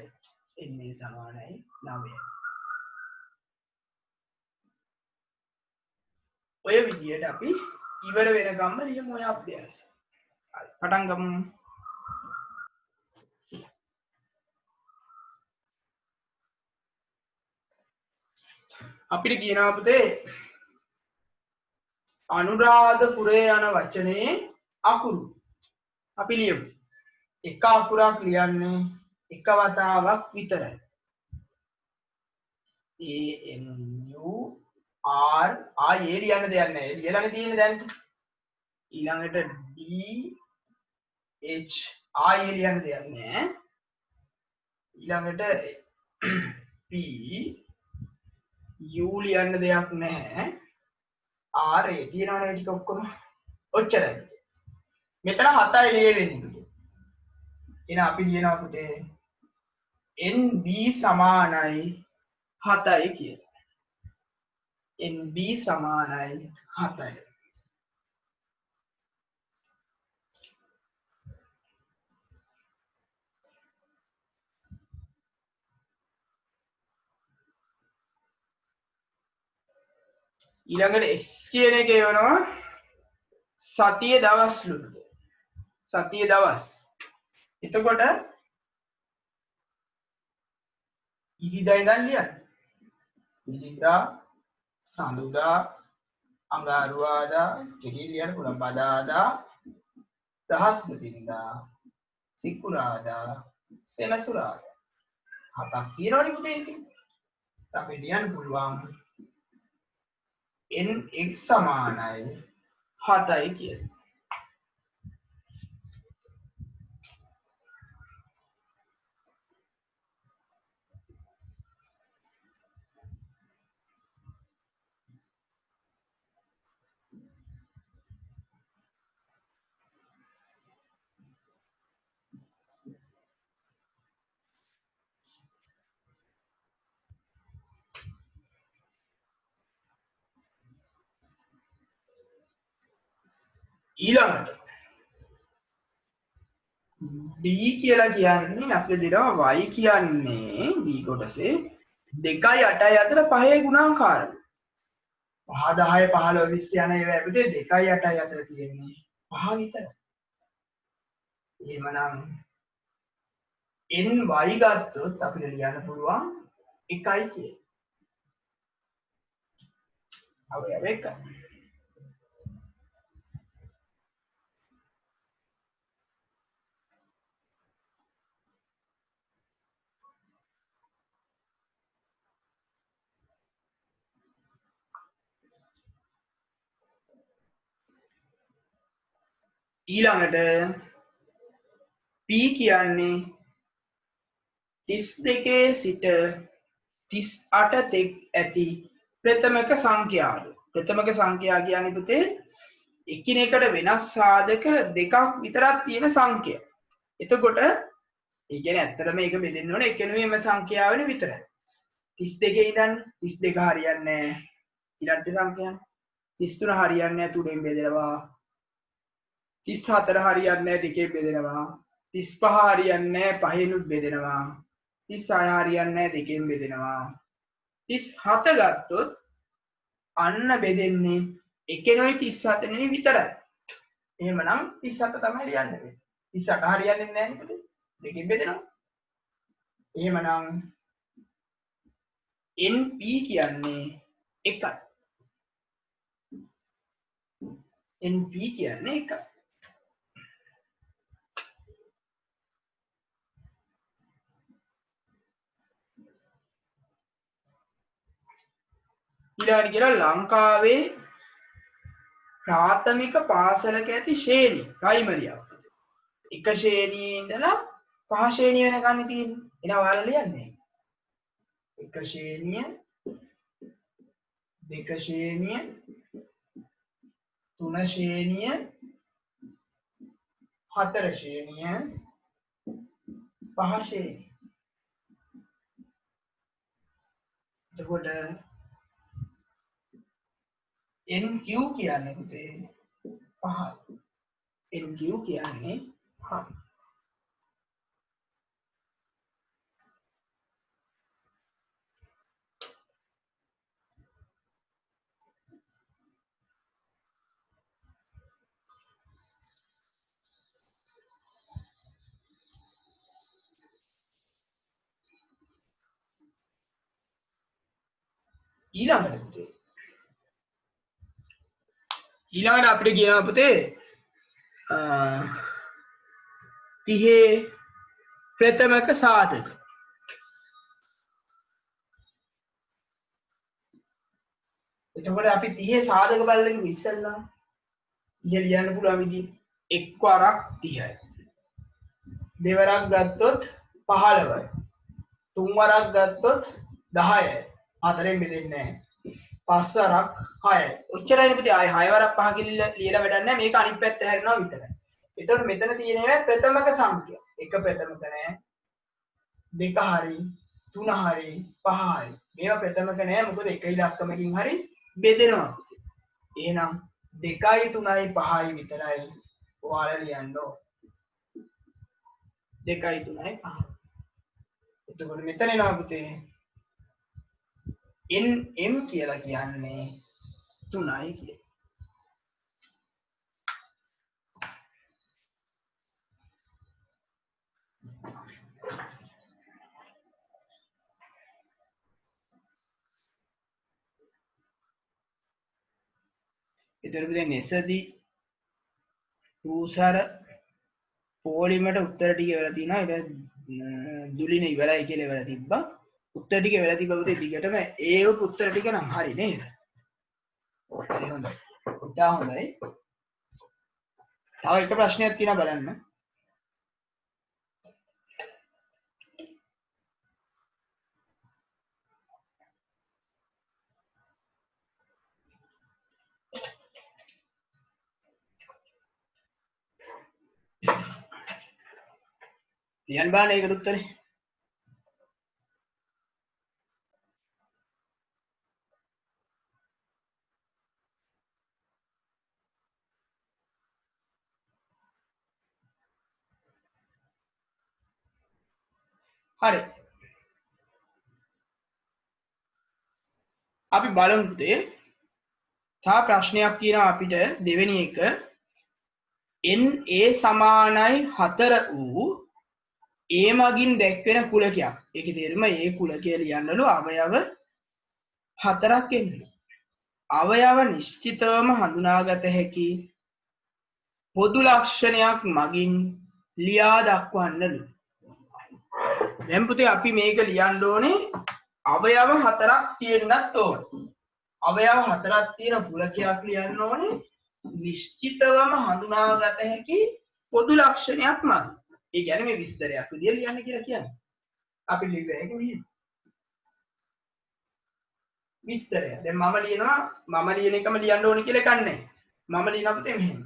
NA සමානයි 9යි. ඔය විදියට අපි ඉවර වෙනකම්ම ලියමු ඔය අභ්‍යාසය. හරි. පටන් ගමු. අපිට කියනවා පුතේ අනුරාධපුරේ යන වචනේ අකුරු අපි ලියමු. එක අකුරක් ලියන්නේ එක වතාවක් විතරයි. ANU R ආයේ ලියන්න දෙයක් නැහැ. ලියලානේ තියෙන්නේ දැන්. ඊළඟට DH ආයේ ලියන්න දෙයක් නැහැ. ඊළඟට P U ලියන්න දෙයක් නැහැ. R A තියනවනේ ටික ඔක්කොම. ඔච්චරයි. මෙතන 7යි ලියෙන්නේ. එහෙනම් අපි ලියනවා පුතේ NB සමානයි 7යි කියලා. NB සමානයි 7යි. ඊළඟට x කියන එක එවනවා සතිය දවස්ලු. සතිය දවස්. එතකොට ඉරිදා ඉඳන් ලියන්න. ඉරිදා සඳුදා අඟහරුවාදා කෙටි ලියන්න පුළුවන්. බදාදා බ්‍රහස්පතින්දා සිකුරාදා සෙනසුරාදා. 7ක් තියෙනවනේ පුතේ ඒකේ. අපි ලියන්න පුළුවන් nx සමානයි 7යි කියලා. ඊළඟට b කියලා කියන්නේ අපිට දෙනවා y කියන්නේ b කොටසේ 2යි 8යි අතර 5 ගුණාකාරය. 5 10 15 20 යන ඒවා අපිට 2යි 8යි අතර තියෙන්නේ 5 විතරයි. එහෙමනම් ny ගත්තොත් අපිට ලියන්න පුළුවන් 1යි කියලා. අවයව 1යි. ඊළඟට p කියන්නේ 32 සිට 38 තෙක් ඇති ප්‍රථමක සංඛ්‍යාවල. ප්‍රථමක සංඛ්‍යා කියන්නේ පුතේ එකිනෙකට වෙනස් සාධක දෙකක් විතරක් තියෙන සංඛ්‍යා. එතකොට ඒ කියන්නේ ඇත්තටම මේක බෙදෙන්න ඕනේ එක නෙවෙයිම සංඛ්‍යාවනේ විතරයි. 32 ඉඳන් 32 හරියන්නේ නැහැ. ඊළඟ සංඛ්‍යාව 33 හරියන්නේ නැහැ 3ෙන් බෙදෙනවා. 34 හරියන්නේ නැහැ 2ෙන් බෙදෙනවා. 35 හරියන්නේ නැහැ 5ෙනුත් බෙදෙනවා. 36 හරියන්නේ නැහැ 2ෙන් බෙදෙනවා. 37 ගත්තොත් අන්න බෙදෙන්නේ 1ෙනුයි 37 නෙවෙයි විතරයි. එහෙමනම් 37 තමයි ලියන්න වෙන්නේ. 38 හරියන්නේ නැහැ නේද? 2ෙන් බෙදෙනවා. එහෙමනම් NP කියන්නේ 1යි. NP කියන්නේ 1යි. ඊළඟට කියලා ලංකාවේ ප්‍රාථමික පාසලක ඇති ශ්‍රේණි ප්‍රයිමරි අපිට. එක ශ්‍රේණියේ ඉඳලා පහ ශ්‍රේණිය වෙනකන් තියෙන්නේ. එනවා ඔයාලා ලියන්නේ. එක ශ්‍රේණිය, දෙක ශ්‍රේණිය, තුන ශ්‍රේණිය, හතර ශ්‍රේණිය, පහ ශ්‍රේණිය. එතකොට NQ කියන්නේ පුතේ 5. NQ කියන්නේ 5. ඊළඟට පුතේ ඊළඟට අපිට කියනවා පුතේ 30 ප්‍රථමක සාධක. එතකොට අපි 30 සාධක බලලු ඉස්සෙල්ලා. ඉහළ ලියන්න පුළුවන් විදිහ එක් වරක් 30යි. දෙවරක් ගත්තොත් 15යි. තුන් වරක් ගත්තොත් 10යි. හතරෙන් බෙදෙන්නේ නැහැ. පස් වරක් 6යි. ඔච්චරයි පුතේ. ආයේ 6 වරක් 5 කිලිලා ලියලා වැඩක් නැහැ. මේක අනිත් පැත්ත හැරෙනවා විතරයි. එතකොට මෙතන තියෙන්නේ ප්‍රථමක සංඛ්‍යා. එක ප්‍රථමක නෑ. දෙක හරි, තුන හරි, පහ හරි. මේවා ප්‍රථමක නෑ. මොකද එක ඉලක්කමකින් හරි බෙදෙනවා. එහෙනම් 2යි 3යි 5යි විතරයි ඔයාලා ලියන්න ඕන. 2යි 3යි 5යි. එතකොට මෙතන එනවා පුතේ NM කියලා කියන්නේ 3යි කියලා. එතකොට පුතේ නැසදි රූසර පොලිමට උත්තර ටික වෙලා තියෙනවා. ඒක දුලින ඉවරයි කියලා වෙලා තිබ්බා. උත්තර ටික වෙලා තිබ්බා පුතේ දිගටම ඒව උත්තර ටික නම් හරි නේද? හරි හොඳයි. ඉතා හොඳයි. තව එක ප්‍රශ්නයක් තියෙනවා බලන්න. ලියන්න බලන්න ඒකට උත්තරේ. හරි. අපි බලමු පුතේ. තව ප්‍රශ්නයක් කියනවා අපිට දෙවෙනි එක NA සමානයි 4 වූ A මගින් දැක්වෙන කුලකයක්. ඒකේ තේරුම ඒ කුලකය ලියන්නලු අවයව 4ක් එන්නේ. අවයව නිශ්චිතවම හඳුනාගත හැකි පොදු ලක්ෂණයක් මගින් ලියා දක්වන්නලු. දැන් පුතේ අපි මේක ලියන්න ඕනේ අවයව 4ක් තියෙන්නත් ඕන. අවයව 4ක් තියෙන කුලකයක් ලියන්න ඕනේ නිශ්චිතවම හඳුනාගත හැකි පොදු ලක්ෂණයක් මගින්. ඒ කියන්නේ මේ විස්තරයක් විදියට ලියන්න කියලා කියන්නේ. අපි ලියුවේ ඒක මෙහෙම. විස්තරය. දැන් මම ලියනවා මම ලියන එකම ලියන්න ඕනේ කියලා එකක් නැහැ. මම ලියනවා පුතේ මෙහෙම.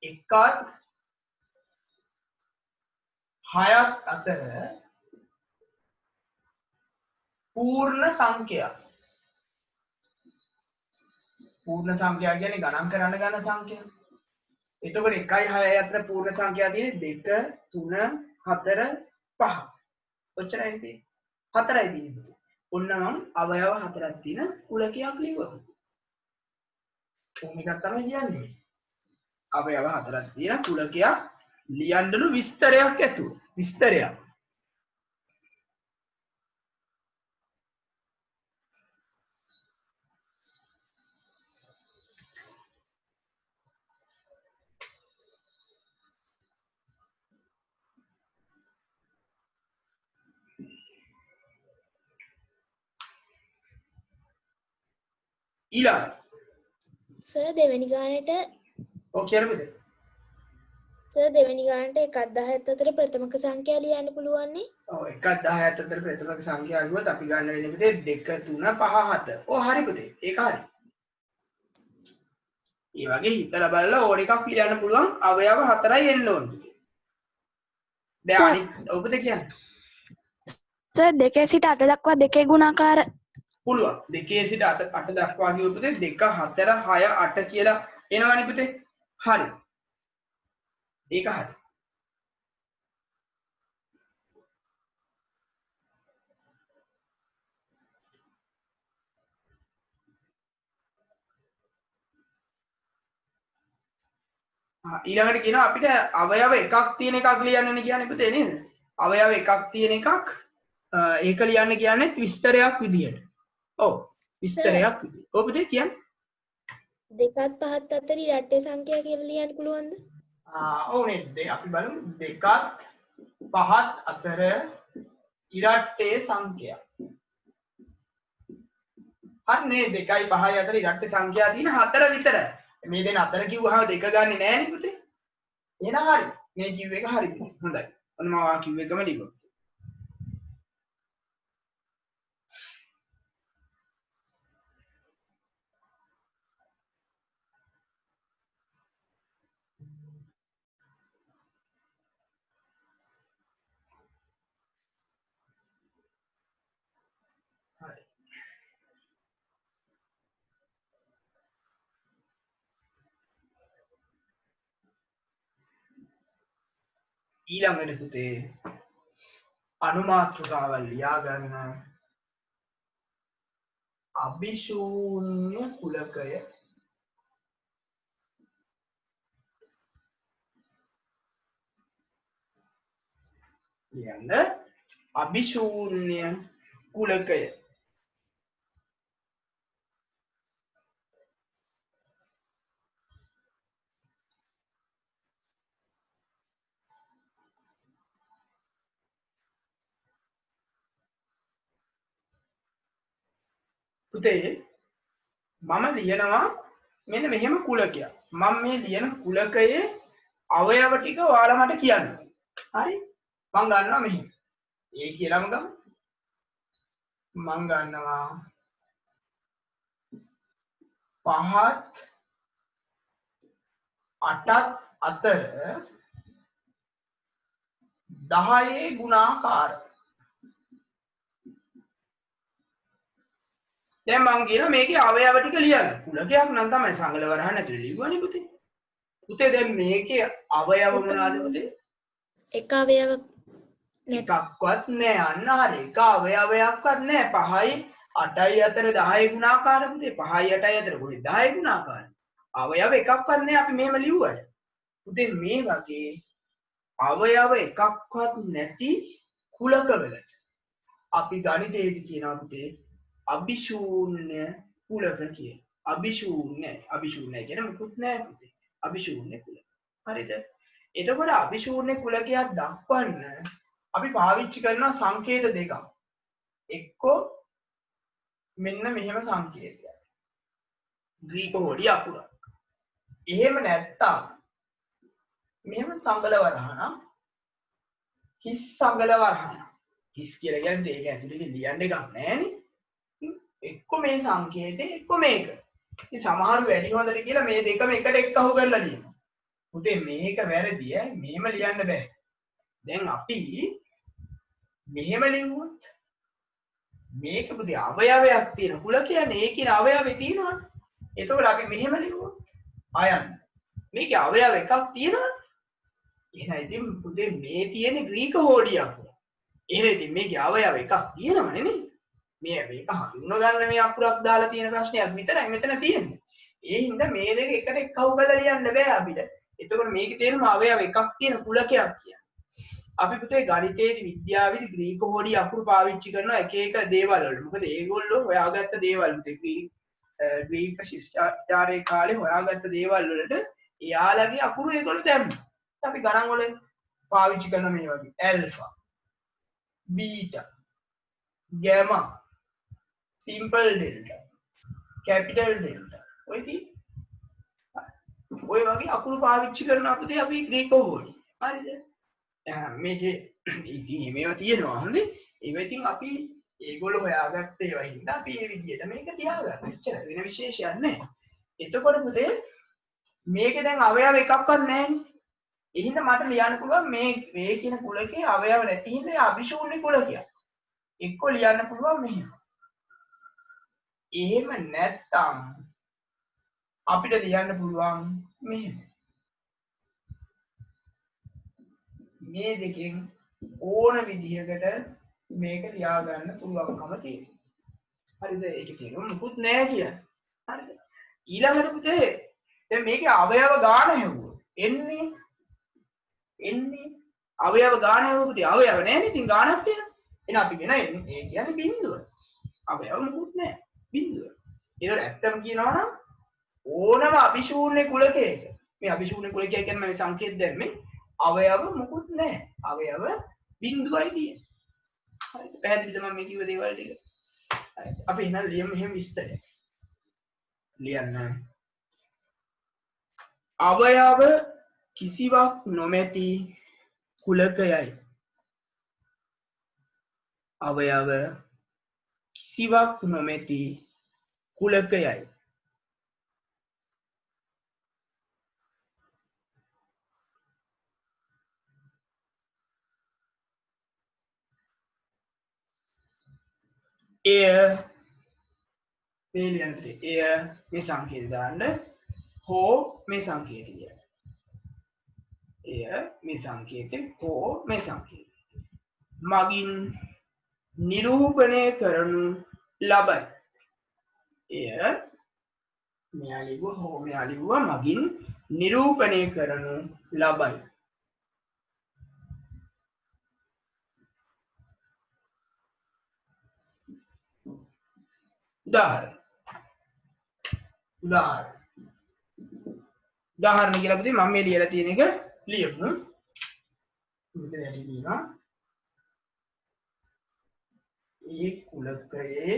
එකත් 6ත් අතර පූර්ණ සංඛ්‍යා. පූර්ණ සංඛ්‍යා කියන්නේ ගණන් කරන්න ගන්න සංඛ්‍යා. එතකොට 1 6 අතර පූර්ණ සංඛ්‍යා තියෙන්නේ 2 3 4 5. ඔච්චරයි තියෙන්නේ. 4යි තියෙන්නේ. ඔන්න මම අවයව 4ක් තියෙන කුලකයක් ලියුවා. මේකක් තමයි කියන්නේ. අවයව 4ක් තියෙන කුලකයක් ලියන්නලු විස්තරයක් ඇතුව. විස්තරයක්. ඊළඟ සර් දෙවෙනි ගානට ඔව් කියන්නද? සර් දෙවෙනි ගානට 1 10 අතර ප්‍රථමක සංඛ්‍යා ලියන්න පුළුවන් නේ? ඔව් 1 10 අතර ප්‍රථමක සංඛ්‍යා ගියොත් අපි ගන්න වෙන්නේ පුතේ 2 3 5 7. ඔව් හරි පුතේ. ඒක හරි. ඒ වගේ හිතලා බලලා ඕන එකක් ලියන්න පුළුවන් අවයව 4යි එන්න ඕන පුතේ. දැන් අනිත් ඔබ කියන්නේ සර් 2 සිට 8 දක්වා දෙකේ ගුණාකාර පුළුවන්. 2 සිට 8 දක්වා ගියොත් පුතේ 2 4 6 8 කියලා එනවනේ පුතේ. හරි. ඒක හරි. ඊළඟට කියනවා අපිට අවයව එකක් තියෙන එකක් ලියන්නනේ කියන්නේ පුතේ නේද? අවයව එකක් තියෙන එකක් ඒක ලියන්න කියන්නේ විස්තරයක් විදියට. ඔව් විස්තරයක් විදියට. ඔව් පුතේ කියන්නේ 2ත් 5ත් අතර ඉරට්ටේ සංඛ්‍යා කියලා ලියන්න පුළුවන්ද? ඔව් නේද? අපි බලමු 2ත් 5ත් අතර ඉරට්ටේ සංඛ්‍යා. හරි නේද? 2යි 5යි අතර ඉරට්ටේ සංඛ්‍යා තියෙන 4 විතරයි. මේ දෙන අතර කිව්වහම 2 ගන්නෙ නෑ නේ පුතේ. එහෙනම් හරි. මේ කිව්ව එක හරි. හොඳයි. ඔන්න මම ආ කිව්ව එකම ලියුවා. හරි. ඊළඟට පුතේ අනුමාත්‍රකාවල් ලියා ගන්න අභිශූන්‍ය කුලකය ලියන්න අභිශූන්‍ය කුලකය පුතේ මම ලියනවා මෙන්න මෙහෙම කුලකයක්. මම මේ ලියන කුලකයේ අවයව ටික ඔයාලා මට කියන්න. හරි? මම ගන්නවා මෙහෙම. ඒ කියලාම ගමු. මම ගන්නවා 5ත් 8ත් අතර 10 ගුණාකාර. දැන් මං කියනවා මේකේ අවයව ටික ලියන්න. කුලකයක් නම් තමයි සංගල වරහන් ඇතුලේ ලියුවනේ පුතේ. පුතේ දැන් මේකේ අවයව මොනවාද පුතේ? එක අවයව එකක්වත් නෑ. අන්න හරි. එක අවයවයක්වත් නෑ. 5යි 8යි අතර 10 ගුණාකාර පුතේ. 5යි 8යි අතර කොහෙද 10 ගුණාකාර? අවයව එකක්වත් නෑ අපි මෙහෙම ලිව්වට. පුතේ මේ වගේ අවයව එකක්වත් නැති කුලකවලට අපි ගණිතයේදී කියනවා පුතේ අභිශූන්‍ය කුලක කියලා. අභිශූන්‍ය කියන්නේ මුකුත් නැහැ පුතේ. අභිශූන්‍ය කුලක. හරිද? එතකොට අභිශූන්‍ය කුලකයක් දක්වන්න අපි පාවිච්චි කරන සංකේත දෙකක්. එක්කෝ මෙන්න මෙහෙම සංකේතයක්. ග්‍රීක හොඩි අකුරක්. එහෙම නැත්තම් මෙහෙම සංගල වරහණක්. හිස් සංගල වරහණක්. හිස් කියලා කියන්නේ ඒක ඇතුලේ ලියන්න එකක් නැහැනේ. එක්ක මේ සංකේතේ එක්ක මේක. ඉතින් සමහරු වැඩි හොඳට කියලා මේ දෙකම එකට එක්කහුව කරලා ලියනවා. පුතේ මේක වැරදි ඈ. මෙහෙම ලියන්න බෑ. දැන් අපි මෙහෙම ලිව්වොත් මේක පුතේ අවයවයක් තියෙන කුල කියන්නේ ඒ කියන අවයවෙ තියෙනවනේ. එතකොට අපි මෙහෙම ලියුවොත් අයන් මේකේ අවයව එකක් තියෙනවනේ. එහෙනම් ඉතින් පුතේ මේ තියෙන ග්‍රීක හෝඩියක්. එහෙනම් ඉතින් මේකේ අවයව එකක් තියෙනවනේ නේද? මේක හඳුනා ගන්න මේ අකුරක් දාලා තියෙන ප්‍රශ්නයක් විතරයි මෙතන තියෙන්නේ. ඒ හින්දා මේ දෙක එකට එක්කව කරලා ලියන්න බෑ අපිට. එතකොට මේකේ තේරුම අවයව එකක් තියෙන කුලකයක් කියන්නේ. අපි පුතේ ගණිතයේදී විද්‍යාවේදී ග්‍රීක හෝඩි අකුරු පාවිච්චි කරනවා එක එක දේවල් වලට. මොකද ඒගොල්ලෝ හොයාගත්ත දේවල් පුතේ ග්‍රීක ශිෂ්ටාචාරයේ කාලේ හොයාගත්ත දේවල් වලට එයාලගේ අකුරු ඒගොල්ලෝ දැම්මා. අපි ගණන් වල පාවිච්චි කරන මේ වගේ alpha, beta, gamma, simple delta, capital delta. ඔය වගේ අකුරු පාවිච්චි කරන අපිට අපි ග්‍රීක හෝඩි. හරිද? මේකේ ඉතින් මේවා තියෙනවා හොඳේ. ඒවා ඉතින් අපි ඒගොල්ලෝ හොයාගත්ත ඒවා හින්දා අපි මේ විදිහට මේක තියාගන්න. එච්චර වෙන විශේෂයක් නැහැ. එතකොට පුතේ මේකේ දැන් අවයව එකක්වත් නැහැනේ. ඒ හින්දා මට ලියන්න පුළුවන් මේ කියන කුලකේ අවයව නැති හින්දා ඒ අභිශූන්‍ය කුලකයක්. එක්ක ලියන්න පුළුවන් මෙහෙම. එහෙම නැත්තම් අපිට ලියන්න පුළුවන් මෙහෙම. මේ දෙකෙන් ඕන විදිහකට මේක ලියා ගන්න පුළුවන්කම තියෙනවා. හරිද? ඒකේ තේරුම මුකුත් නැහැ කියන්නේ. හරිද? ඊළඟට පුතේ දැන් මේකේ අවයව ගාන හෙව්වොත් එන්නේ අවයව ගාන හෙව්වොත් පුතේ අවයව නැහැ නේ. ඉතින් ගානක් තියෙනවා. එහෙනම් අපි කියන ඒ කියන්නේ බිඳුව. අවයව මුකුත් නැහැ. බිඳුව. ඒක ඇත්තම කියනවා නම් ඕනම අභිශූන්‍ය කුලකයක මේ අභිශූන්‍ය කුලකය කියන්නේ මේ සංකේත දැම්මේ අවයව මුකුත් නැහැ. අවයව බිඳුවයි තියෙන්නේ. හරිද? පැහැදිලිද මම මේ කිව්ව දේවල් ටික? හරිද? අපි එහෙනම් ලියමු මෙහෙම විස්තරය. ලියන්න. අවයව කිසිවක් නොමැති කුලකයයි. අවයව කිසිවක් නොමැති කුලකයයි. එය මේ සංකේතය දාන්න හෝ මේ සංකේතය ලියන්න. එය මේ සංකේතය හෝ මේ සංකේතය මගින් නිරූපණය කරනු ලබයි. එය මෙයා ලිව්වා හෝ මෙයා ලිව්වා මගින් නිරූපණය කරනු ලබයි. උදාහරණ කියලා පුතේ මම මේ ලියලා තියෙන එක ලියමු. මෙතන යටි දිනවා. ඒ කුලකයේ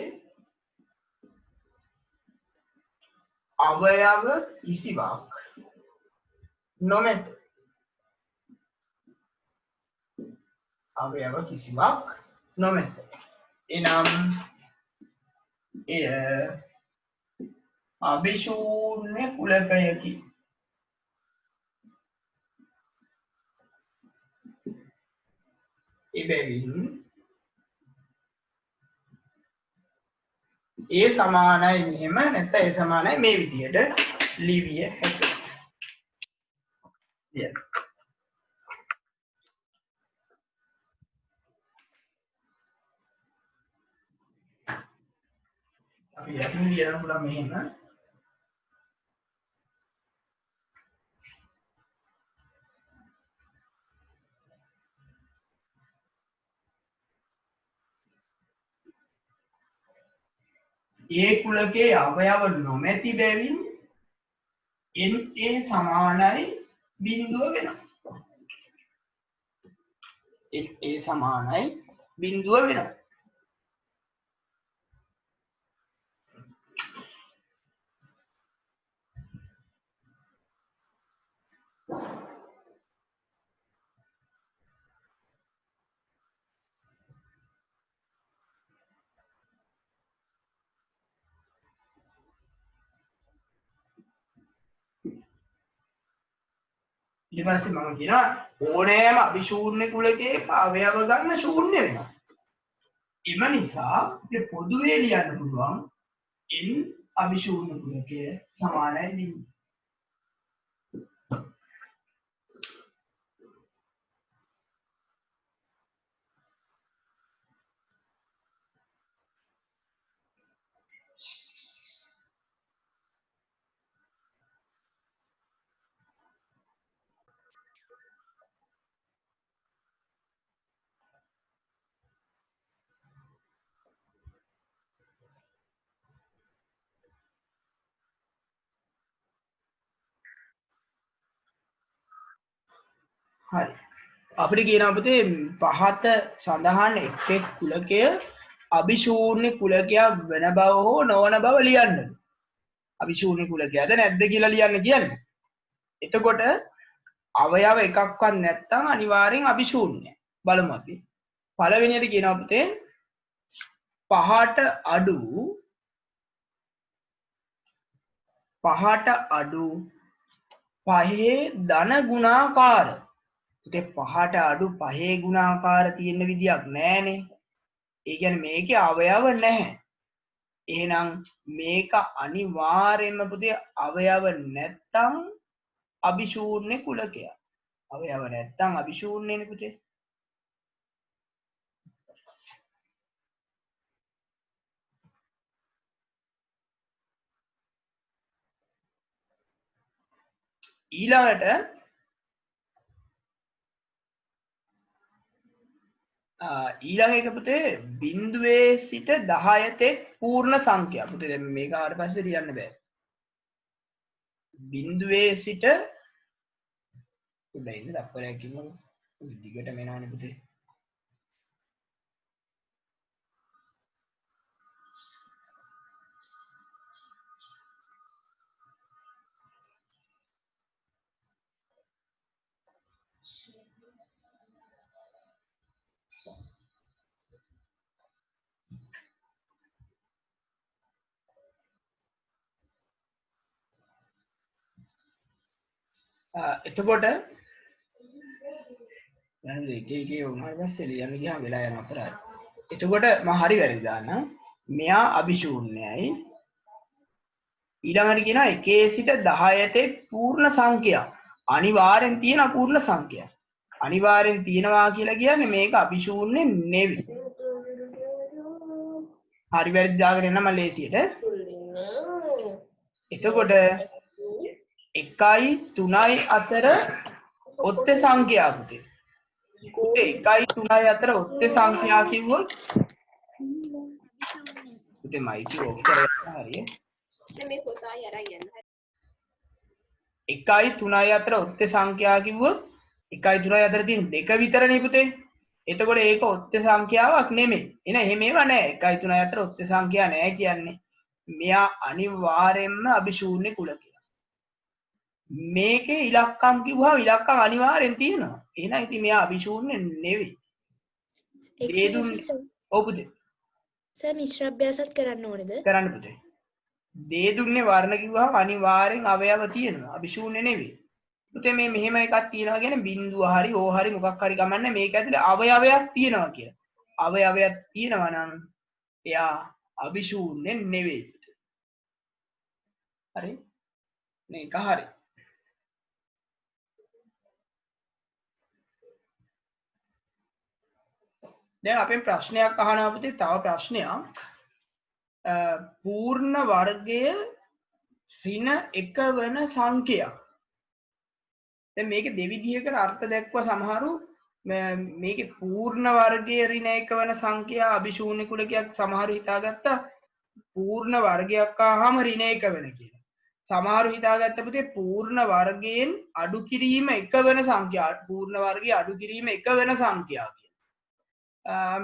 අවයව කිසිවක් නොමැත. අවයව කිසිවක් නොමැත. එනම් එය අභිශූන්‍ය කුලකයකි. එබැවින් ඒ සමානයි මෙහෙම නැත්නම් ඒ සමානයි මේ විදිහට ලිවිය හැකියි. අපි යටින් ලියන්න පුළුවන් මෙහෙම. ඒ කුලකේ අවයව නොමැති බැවින් NA සමානයි බිඳුව වෙනවා. NA සමානයි බිඳුව වෙනවා. ඊට පස්සේ මම කියනවා ඕනෑම අභිශූන්‍ය කුලකයක අවයව ගන්න ශූන්‍ය වෙනවා. එම නිසා අපිට පොදුවේ ලියන්න පුළුවන් n අභිශූන්‍ය කුලකය සමානයි බිඳුව. හරි. අපිට කියනවා පුතේ පහත සඳහන් එක් කුලකය අභිශූන්‍ය කුලකයක් වෙන බව හෝ නොවන බව ලියන්න. අභිශූන්‍ය කුලකයද නැද්ද කියලා ලියන්න කියන්නේ. එතකොට අවයව එකක්වත් නැත්නම් අනිවාර්යෙන් අභිශූන්‍යයි. බලමු අපි. පළවෙනියට කියනවා පුතේ පහට අඩු පහේ ධන ගුණාකාර. පුතේ පහට අඩු පහේ ගුණාකාර තියෙන විදියක් නැහැනේ. ඒ කියන්නේ මේකේ අවයව නැහැ. එහෙනම් මේක අනිවාර්යයෙන්ම පුතේ අවයව නැත්තම් අභිශූන්‍ය කුලකයක්. අවයව නැත්තම් අභිශූන්‍යනේ පුතේ. ඊළඟට ඊළඟ එක පුතේ බිඳුවේ සිට 10 තෙක් පූර්ණ සංඛ්‍යා. පුතේ දැන් මේක ආවට පස්සේ ලියන්න බෑ. බිඳුවේ සිට උඩින් ඉඳලා අපරයක් කිව්වම දිගට මෙනානේ පුතේ. එතකොට දැන් දෙකේ වුණාට පස්සේ ලියන්න ගියාම වෙලා යන අපරාධ. එතකොට මම හරි වැරදි දාන්න. මෙයා අභිශූන්‍යයි. ඊළඟට කියනවා 1 සිට 10 තෙක් පූර්ණ සංඛ්‍යා. අනිවාර්යෙන් තියෙන අපූර්ණ සංඛ්‍යා. අනිවාර්යෙන් තියෙනවා කියලා කියන්නේ මේක අභිශූන්‍ය නෙවෙයි. හරි වැරදි දාගෙන එන්න මම ලේසියට. එතකොට 1යි 3යි අතර ඔත්තේ සංඛ්‍යා පුතේ. පුතේ 1යි 3යි අතර ඔත්තේ සංඛ්‍යා කිව්වොත් පුතේ මයික් ඕක කරලා හරිය. මේ පොතයි අරන් යන්න. 1යි 3යි අතර ඔත්තේ සංඛ්‍යා කිව්වොත් 1යි 3යි අතර තියෙන දෙක විතරනේ පුතේ. එතකොට ඒක ඔත්තේ සංඛ්‍යාවක් නෙමෙයි. එන එහෙම ඒවා නෑ. 1යි 3යි අතර ඔත්තේ සංඛ්‍යා නෑ කියන්නේ. මෙයා අනිවාර්යෙන්ම අභිශූන්‍ය කුලකයක්. මේකේ ඉලක්කම් කිව්වම ඉලක්කම් අනිවාර්යෙන් තියෙනවා. එහෙනම් ඉතින් මෙයා අභිශූන්‍ය නෙවෙයි. දේදුන් ඔව් පුතේ. සර් මිශ්‍ර අභ්‍යාසත් කරන්න ඕනේද? කරන්න පුතේ. දේදුන්නේ වර්ණ කිව්වම අනිවාර්යෙන් අවයව තියෙනවා. අභිශූන්‍ය නෙවෙයි. පුතේ මේ මෙහෙම එකක් තියෙනවා කියන්නේ බිඳුව හරි ඕ හරි මොකක් හරි ගමන්නේ මේක ඇතුලේ අවයවයක් තියෙනවා කියලා. අවයවයක් තියෙනවා නම් එයා අභිශූන්‍ය නෙවෙයි. හරි? මේක හරි. දැන් අපෙන් ප්‍රශ්නයක් අහනවා පුතේ තව ප්‍රශ්නයක්. පූර්ණ වර්ගය ඍණ 1 වන සංඛ්‍යා. දැන් මේක දෙවිධයකට අර්ථ දැක්වුවා සමහරු මේකේ පූර්ණ වර්ගයේ ඍණ 1 වන සංඛ්‍යා අභිශූන්‍ය කුලකයක් සමහරු හිතාගත්තා පූර්ණ වර්ගයක් ආවම ඍණ 1 වෙන කියලා. සමහරු හිතාගත්ත පුතේ පූර්ණ වර්ගයෙන් අඩු කිරීම 1 වෙන සංඛ්‍යා පූර්ණ වර්ගයේ අඩු කිරීම 1 වෙන සංඛ්‍යා කියලා.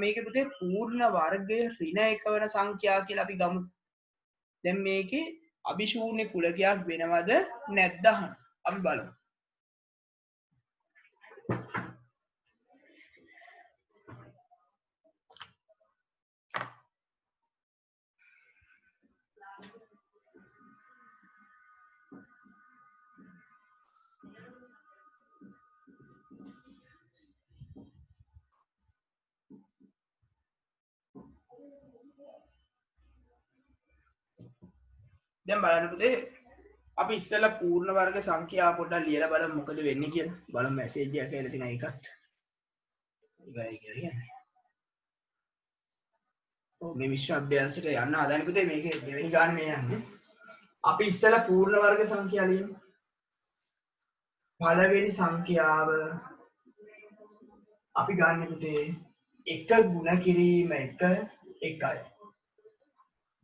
මේක පුතේ පූර්ණ වර්ගයේ ඍණ 1 වෙන සංඛ්‍යා කියලා අපි ගමු. දැන් මේකේ අභිශූන්‍ය කුලකයක් වෙනවද නැද්ද අහන්න. අපි බලමු. දැන් බලන්න පුතේ අපි ඉස්සෙල්ලා පූර්ණ වර්ග සංඛ්‍යා පොඩ්ඩක් ලියලා බලමු මොකද වෙන්නේ කියලා. බලමු මැසේජ් එකක් ඇවිල්ලා තියෙන එකත්. ඉවරයි කියලා කියන්නේ. ඔව් මේ විශ්ව අභ්‍යාසයට යන්න හදන පුතේ මේකේ දෙවෙනි ගාන මේ යන්නේ. අපි ඉස්සෙල්ලා පූර්ණ වර්ග සංඛ්‍යා ලියමු. පළවෙනි සංඛ්‍යාව අපි ගන්න පුතේ 1 ගුණ කිරීම 1 1යි.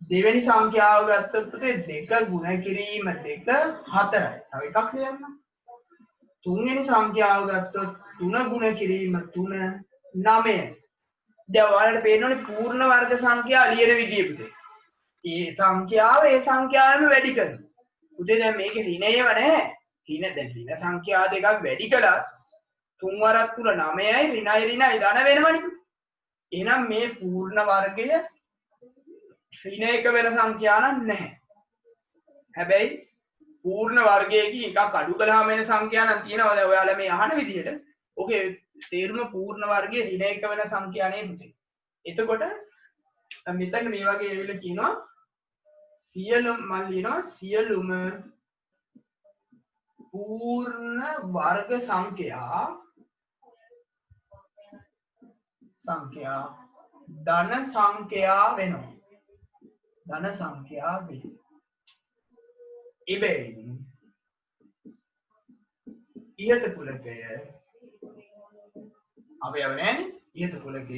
දෙවෙනි සංඛ්‍යාව ගත්තොත් පුතේ 2 ගුණ කිරීම 2 4යි. තව එකක් ලියන්න. තුන්වෙනි සංඛ්‍යාව ගත්තොත් 3 ගුණ කිරීම 3 9යි. දැන් ඔයාලට පේනවනේ පූර්ණ වර්ග සංඛ්‍යා ලියන විදිය පුතේ. මේ සංඛ්‍යාව ඒ සංඛ්‍යාවෙම වැඩි කරනවා. පුතේ දැන් මේකේ ඍණයම නැහැ. ඍණ සංඛ්‍යා දෙකක් වැඩි කළා 3 වරක් 3 9යි ඍණයි ධන වෙනවනේ. එහෙනම් මේ පූර්ණ වර්ගය ඍණ එක වෙන සංඛ්‍යා නැහැ. හැබැයි පූර්ණ වර්ගයකින් එකක් අඩු කළාම වෙන සංඛ්‍යා නම් තියෙනවා. දැන් ඔයාලා මේ අහන විදිහට ඕකේ තේරුම පූර්ණ වර්ගයේ ඍණ එක වෙන සංඛ්‍යා නේ පුතේ. එතකොට මෙතන මේ වගේ ඇවිල්ලා කියනවා සියලුම මම ලියනවා සියලුම පූර්ණ වර්ග සංඛ්‍යා ධන සංඛ්‍යා වෙනවා. ධන සංඛ්‍යා වේ. ඉබේන් ඉහත කුලකය අවයව නැන්නේ ඉහත කුලකය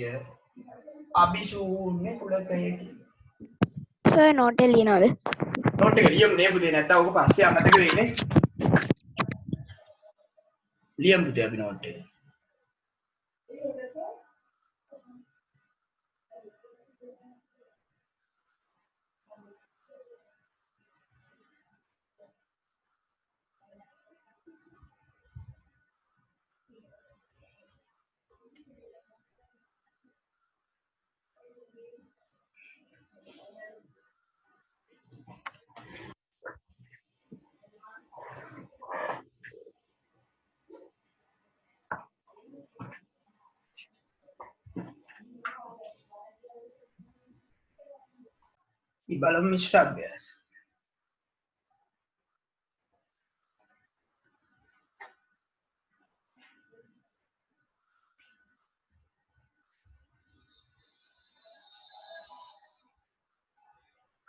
අභිශූන්‍ය කුලකයකි. සර් නෝට් එක ලියනවද? නෝට් එක ලියමු නේ පුතේ නැත්නම් ඔක පස්සේ අමතක වෙන්නේ. ලියමු පුතේ අපි නෝට් එක. බලමු මිශ්‍ර අභ්‍යාස.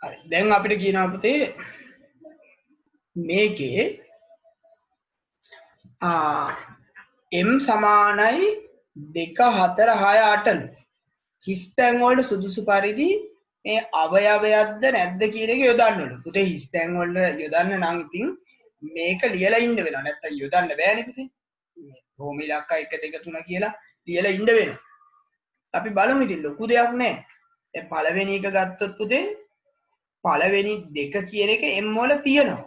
හරි දැන් අපිට කියනවා පුතේ මේකේ m සමානයි 2 4 6 8 හිස් තැන් වලට සුදුසු පරිදි මේ අවයවයක්ද නැද්ද කියන එක යොදන්න ඕනේ. පුතේ හිස් තැන් වලට යොදන්න නම් ඉතින් මේක ලියලා ඉන්න වෙනවා. නැත්තම් යොදන්න බෑනේ පුතේ. රෝම ඉලක්ක 1 2 3 කියලා ලියලා ඉන්න වෙනවා. අපි බලමු ඉතින් ලොකු දෙයක් නෑ. දැන් පළවෙනි එක ගත්තොත් පුතේ පළවෙනි දෙක කියන එක m වල තියෙනවා.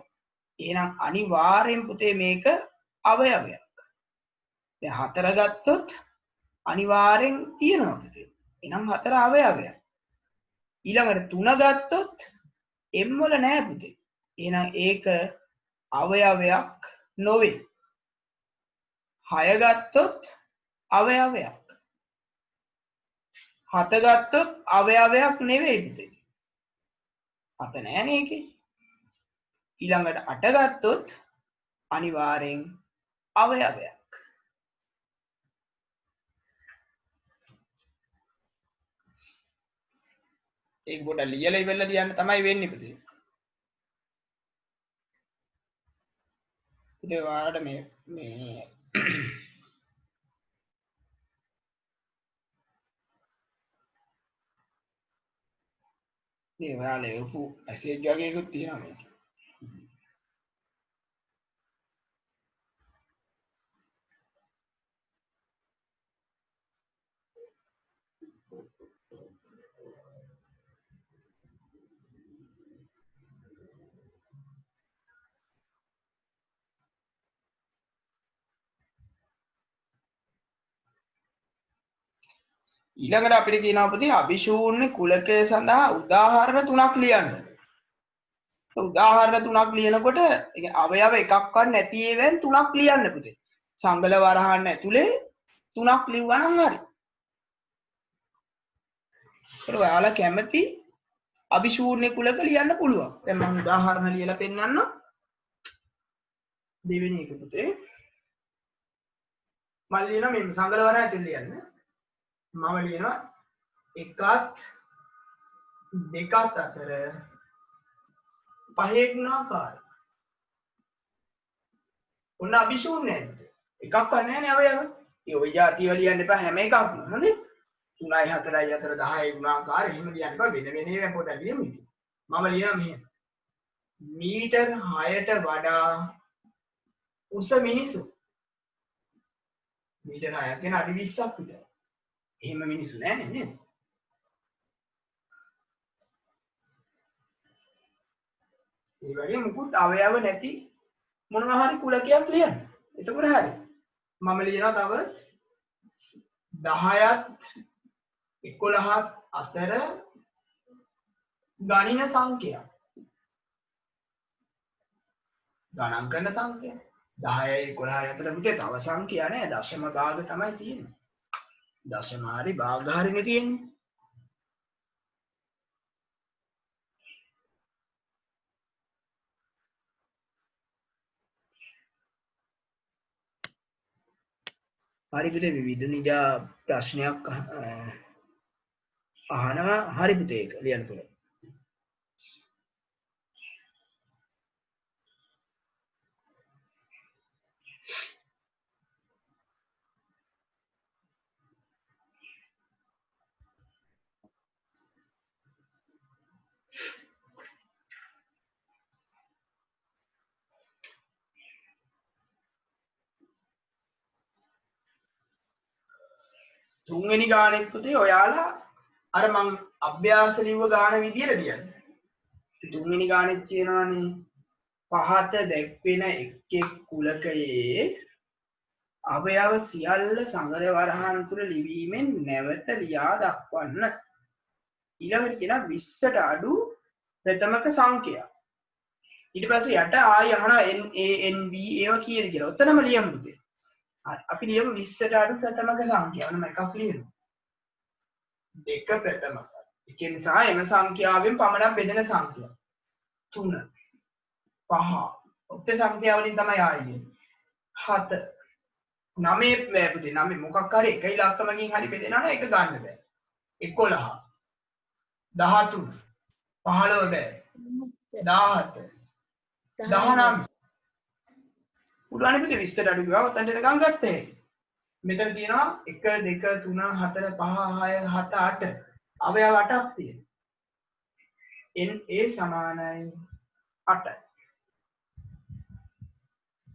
එහෙනම් අනිවාර්යෙන් පුතේ මේක අවයවයක්. දැන් 4 ගත්තොත් අනිවාර්යෙන් තියෙනවා පුතේ. එහෙනම් 4 අවයවයක්. ඊළඟට 3 ගත්තොත් m වල නෑ පුතේ. එහෙනම් ඒක අවයවයක් නොවේ. 6 ගත්තොත් අවයවයක්. 7 ගත්තොත් අවයවයක් නෙවෙයි පුතේ. 7 නෑනේ ඒකේ. ඊළඟට 8 ගත්තොත් අනිවාර්යෙන් අවයවයක්. ඒක පොඩ්ඩක් ලියලා ඉවරලා ලියන්න තමයි වෙන්නේ පුතේ. පුතේ ඔයාලට මේ ඔයාලා එපු මැසේජ් වගේ එකක් තියෙනවා මේක. ඊළඟට අපිට කියනවා පුතේ අභිශූන්‍ය කුලකය සඳහා උදාහරණ 3ක් ලියන්න. උදාහරණ 3ක් ලියනකොට අවයව එකක්වත් නැති ඒවායින් 3ක් ලියන්න පුතේ. සංගල වරහන් ඇතුලේ 3ක් ලිව්වා නම් හරි. ඒක ඔයාලා කැමති අභිශූන්‍ය කුලක ලියන්න පුළුවන්. දැන් මම උදාහරණ ලියලා පෙන්නන්නම්. දෙවෙනි එක පුතේ මම ලියනවා මේ සංගල වරහය ඇතුළේ ලියන්න. මම ලියනවා එකත් දෙකත් අතර පහේ ගුණාකාරය. ඔන්න අභිශූන්‍යයි. එකක් ගන්න නැහැ අවයව. ඒ ඔය જાතිය ලියන්න එපා හැම එකක්ම. හොඳේ. 3යි 4යි අතර 10යි ගුණාකාර එහෙම ලියන්න එපා. වෙන වෙන ඒවා පොඩ්ඩක් ලියමු. මම ලියනවා මෙහෙම. මීටර් 6ට වඩා උස මිනිසු. මීටර් 6ක් කියන අඩි 20ක් විතර. එහෙම මිනිසු නෑනේ නේද? ඒ වගේ මුකුත් අවයව නැති මොනවා හරි කුලකයක් ලියන්න. එතකොට හරි. මම ලියනවා තව 10ත් 11ත් අතර ගණින සංඛ්‍යා. ගණන් කරන සංඛ්‍යා. 10යි 11යි අතර පුතේ තව සංඛ්‍යා නෑ දශම භාග තමයි තියෙන්නේ. දශම හරි භාග හරිනේ තියෙන්නේ. හරි පුතේ විවිධ නිදා ප්‍රශ්නයක් අහනවා. හරි පුතේ ඒක ලියන්න පුළුවන්. තුන්වෙනි ගානෙත් පුතේ ඔයාලා අර මං අභ්‍යාස ලිව්ව ගාන විදියට ලියන්න. තුන්වෙනි ගානෙත් කියනවානේ පහත දැක්වෙන එක් කුලකයේ අවයව සියල්ල සංගර වරහන් තුල ලිවීමෙන් නැවත ලියා දක්වන්න. ඊළඟට කියන 20ට අඩු ප්‍රථමක සංඛ්‍යා. ඊට පස්සේ යට ආය අහනවා NANB ඒවා කීයද කියලා. ඔතනම ලියමු පුතේ. අපි ලියමු 20ට අඩු ප්‍රථමක සංඛ්‍යාව. ඔන්න එකක් ලියමු. දෙක ප්‍රථමක. ඒ නිසා එම සංඛ්‍යාවෙන් පමණක් බෙදෙන සංඛ්‍යාව. 3 5 ඔක්තේ සංඛ්‍යාව වලින් තමයි ආයේ 7 9 පුතේ 9 මොකක් හරි එක ඉලක්කමකින් හරි බෙදෙනවා නම් එක ගන්න බෑ. 11 13 15 බෑ. 17 19 උඩානේ පුතේ 20ට අඩු ගාව උතන්ට නිකන් ගත්තේ. මෙතන තියෙනවා 1 2 3 4 5 6 7 8 අවයව 8ක් තියෙනවා. NA සමානයි 8යි.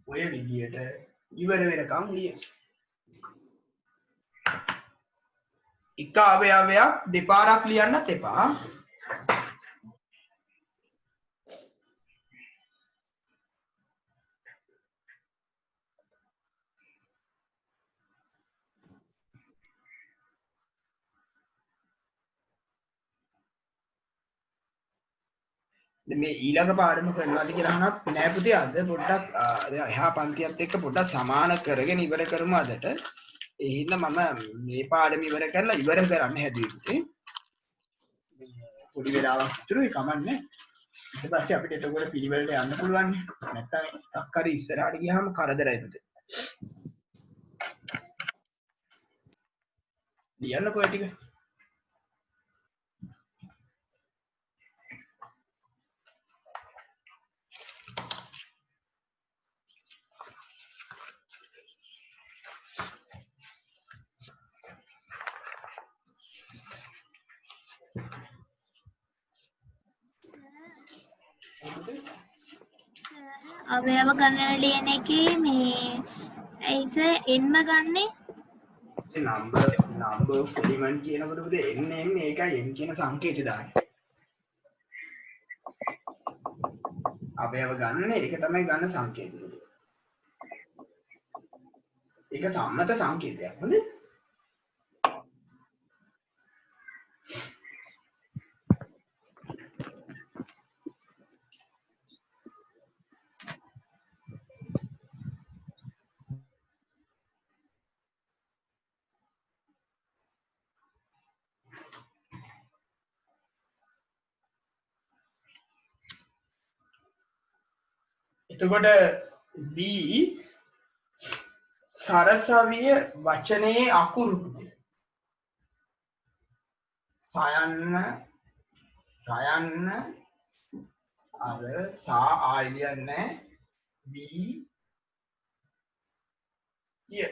ඔය විදියට ඉවර වෙනකම් ලියන්න. එක අවයවයක් දෙපාරක් ලියන්නත් එපා. මේ ඊළඟ පාඩම කරනවාද කියලා අහනත් නෑ පුතේ අද පොඩ්ඩක් එහා පන්තියත් එක්ක පොඩ්ඩක් සමාන කරගෙන ඉවර කරමු අදට. ඒ හින්දා මම මේ පාඩම ඉවර කරලා ඉවර කරන්න හැදුවේ පුතේ. පොඩි වෙලාවක් විතර කමන්නේ. ඊට පස්සේ අපිට එතකොට පිළිවෙලට යන්න පුළුවන්. නැත්තම් එකක් හරි ඉස්සරහට ගියාම කරදරයි පුතේ. ලියන්න කොයි ටික අවයව ගණන ලියන එකේ මේ ඇයිස එන්ම ගන්නේ නම්බර් of element කියනකොට පුතේ එන්නේ ඒකයි n කියන සංකේතය දාන්නේ. අවයව ගන්න ඒක තමයි ගන්න සංකේතය. ඒක සම්මත සංකේතයක්. හොඳේ. එතකොට B සරසවිය වචනයේ අකුරු පුතේ. සයන්න රයන්න අර සා ආයිලියන්නේ B ය.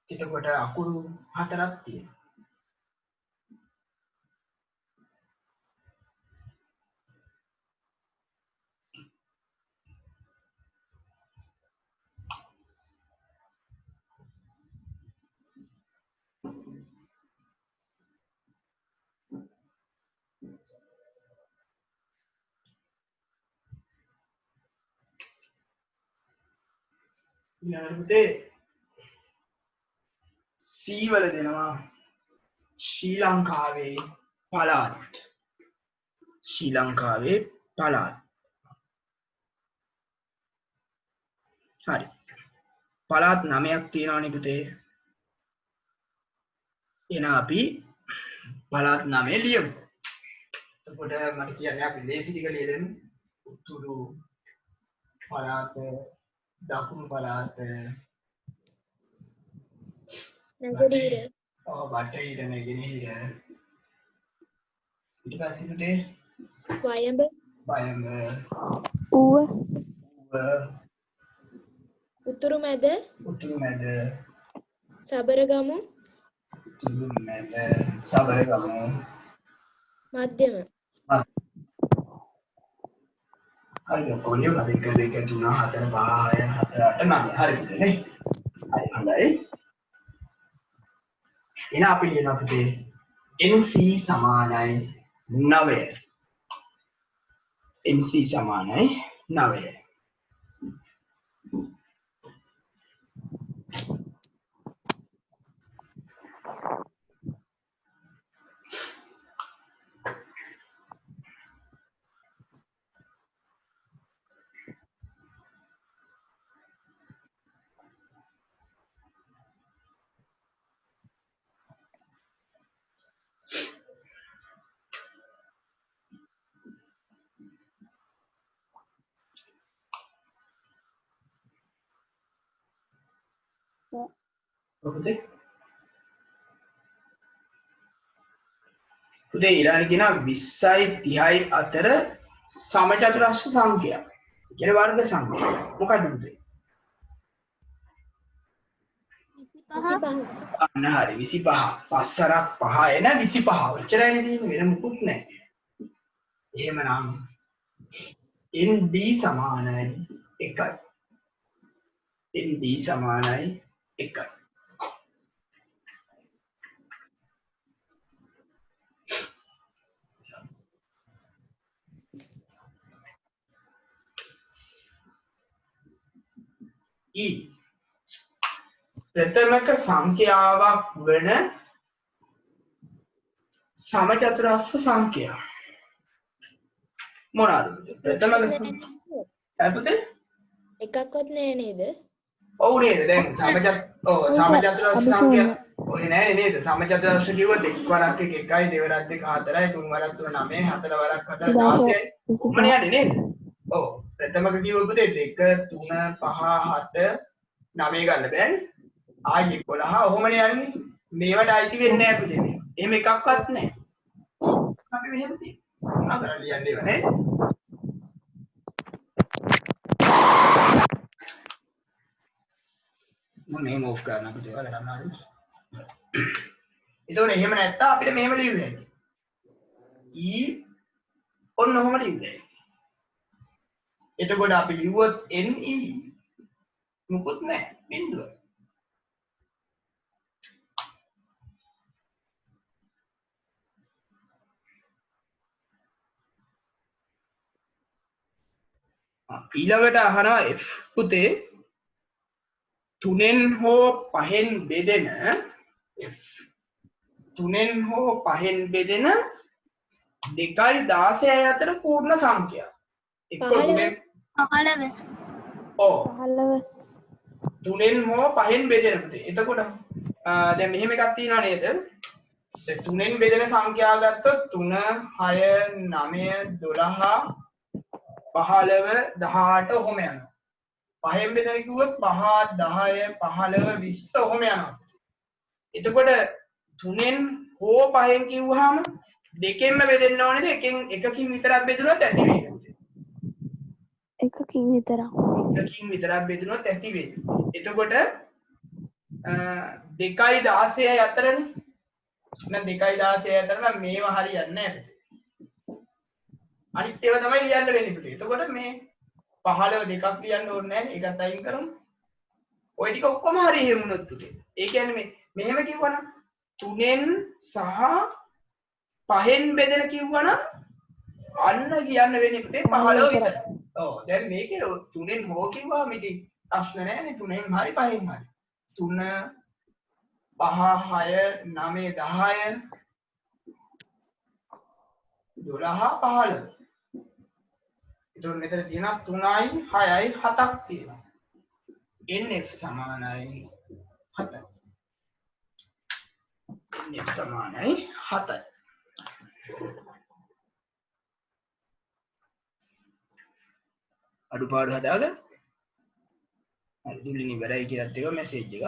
එතකොට අකුරු හතරක් තියෙනවා. ඊළඟට C වල දෙනවා ශ්‍රී ලංකාවේ පළාත්. ශ්‍රී ලංකාවේ පළාත්. හරි. පළාත් 9ක් තියෙනවනේ පුතේ. එහෙනම් අපි පළාත් 9 ලියමු. එතකොට මට කියන්නේ අපි ලේසි ටික ලියමු. උතුරු පළාත, දකුණු පළාත, නැගෙනහිර බටහිර නැගෙනහිර. ඊට පස්සේ පුතේ වයඹ වයඹ, ඌව, උතුරු මැද උතුරු මැද, සබරගමු උතුරු මැද, සබරගමු, මධ්‍යම හරි කොහොමද 1 2 3 4 5 6 7 8 9 හරි පුතේ. හරි හොඳයි. එහෙනම් අපි ලියනවා පුතේ NC සමානයි 9. NC සමානයි 9. පුතේ ඊළඟට කියන 20යි 30යි අතර සමචතුරස්‍ර සංඛ්‍යා. කියන්නේ වර්ග සංඛ්‍යා. මොකක්ද පුතේ? 25 අන්න හරි 25. පස්සරක් 5 එන 25. ඔච්චරයිනේ තියෙන්නේ වෙන මුකුත් නැහැ. එහෙමනම් ND සමානයි 1යි. ND සමානයි 1යි. ප්‍රථමක සංඛ්‍යාවක් වන සමචතුරස්‍ර සංඛ්‍යා මොනවාද? ප්‍රථමක සංඛ්‍යා පුතේ එකක්වත් නෑ නේද? ඔව් නේද? දැන් සමචතුරස්‍ර සංඛ්‍යා ඔය නෑ නේද? සමචතුරස්‍ර කිව්වොත් එක් වරක් 1 1යි, දෙවරක් 2 4යි, තුන් වරක් 3 9යි, හතර වරක් 4 16යි. කොහොමද යන්නේ නේද? ඔව් ප්‍රථමක කිව්වොත් පුතේ 2 3 5 7 9 ගන්න බෑනේ. ආයි 11 ඔහොමනේ යන්නේ. මේවට අයිති වෙන්නේ නැහැ පුතේ මේ. එහෙම එකක්වත් නැහැ. අපි මෙහෙම තියෙනවා. අතර ලියන්නේ නේ. මම මේක ඕෆ් කරන්න පුතේ ඔයාලට අමාරුයි. ඒතකොට එහෙම නැත්තම් අපිට මෙහෙම ලියන්න හැකියි. ඔන්න ඔහොම ලියන්න. එතකොට අපි ලිව්වොත් NE මුකුත් නැහැ බිඳුව. ඊළඟට අහනවා F පුතේ 3න් හෝ 5න් බෙදෙන F 3න් හෝ 5න් බෙදෙන 2යි 16යි අතර පූර්ණ සංඛ්‍යා. එක්ක 3න් 15 ඔව් 15 3න් හෝ 5න් බෙදෙන පුතේ. එතකොට දැන් මෙහෙම එකක් තියෙනවා නේද? තුනෙන් බෙදෙන සංඛ්‍යා ගත්තොත් 3 6 9 12 15 18 ඔහොම යනවා. පහෙන් බෙදෙන කිව්වොත් 5 10 15 20 ඔහොම යනවා. එතකොට තුනෙන් හෝ පහෙන් කිව්වහම දෙකෙන්ම බෙදෙන්න ඕනේද එකකින් විතරක් බෙදුනොත් ඇති වේද? එකකින් විතරක්. එකකින් විතරක් බෙදුනොත් ඇති වේද? එතකොට 2.16 අතරනේ. එහෙනම් 2.16 අතර නම් මේවා හරියන්නේ නැහැ. අනිත් ඒවා තමයි ලියන්න වෙන්නේ පුතේ. එතකොට මේ 15 දෙකක් ලියන්න ඕනේ නැහැ. ඒකත් අයින් කරමු. ওই ටික ඔක්කොම හරි එහෙමුනොත් පුතේ. ඒ කියන්නේ මෙහෙම කිව්වනම් 3න් සහ 5න් බෙදෙන කිව්වනම් අන්න කියන්න වෙන්නේ පුතේ 15 විතරයි. ඔව් දැන් මේකේ 3න් හෝ කිව්වම ඉතින් ප්‍රශ්න නැහැනේ 3න් හරි 5න් හරි. 3 5 6 9 10 12 15. එතකොට මෙතන තියෙනවා 3යි 6යි 7ක් තියෙනවා. NF සමානයි 7යි. NF සමානයි 7යි. අඩුපාඩු හදාගන්න. හරි දුලින් ඉවරයි කියලාත් එක මැසේජ් එකක්.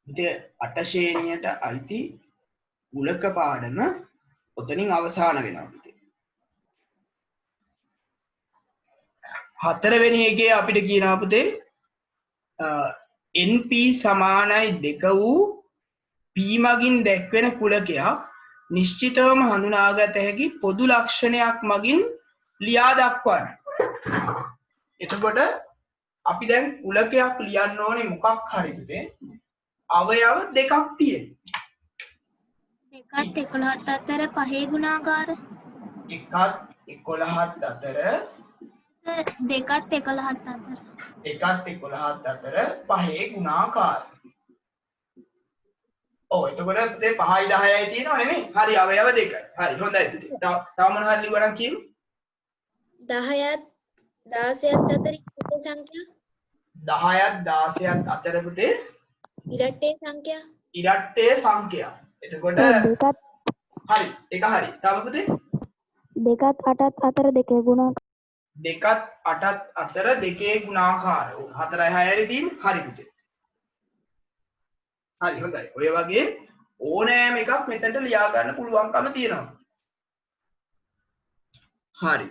ඉතින් 8 ශ්‍රේණියට අයිති උලක පාඩම ඔතනින් අවසන් වෙනවා පුතේ. 4 වෙනි එකේ අපිට කියනවා පුතේ NP සමානයි 2 වූ P මගින් දැක්වෙන කුලකයක් නිශ්චිතවම හඳුනාගත හැකි පොදු ලක්ෂණයක් මගින් ලියා දක්වන්න. එතකොට අපි දැන් කුලකයක් ලියන්න ඕනේ මොකක් හරි පුතේ අවයව දෙකක් තියෙනවා. දෙකත් 11ත් අතර පහේ ගුණාකාර. එකත් 11ත් අතර දෙකත් 11ත් අතර. එකත් 11ත් අතර පහේ ගුණාකාර. ඔව් එතකොට පුතේ 5යි 10යි තියෙනව නෙමෙයි. හරි අවයව දෙකයි. හරි හොඳයි පුතේ. තව මොන හරි ලිව්වනම් කියමු. 10ත් 16ත් අතර ඉරට්ටේ සංඛ්‍යා. 10ත් 16ත් අතර පුතේ ඉරට්ටේ සංඛ්‍යා. ඉරට්ටේ සංඛ්‍යා. එතකොට දෙකත් හරි ඒක හරි. තව පුතේ දෙකත් 8ත් අතර දෙකේ ගුණාකාර. දෙකත් 8ත් අතර දෙකේ ගුණාකාර. 4යි 6යි තියෙන්නේ. හරි පුතේ. හරි හොඳයි. ඔය වගේ ඕනෑම එකක් මෙතනට ලියා ගන්න පුළුවන්කම තියෙනවා. හරි.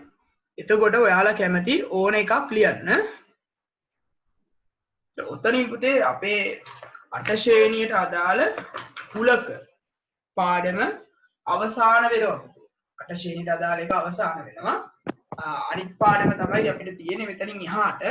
එතකොට ඔයාලා කැමති ඕන එකක් ලියන්න. ඔතනින් පුතේ අපේ 8 ශ්‍රේණියට අදාළ කුලක පාඩම අවසන් වෙනවා. 8 ශ්‍රේණියට අදාළ එක අවසන් වෙනවා. අනිත් පාඩම තමයි අපිට තියෙන්නේ මෙතනින් එහාට.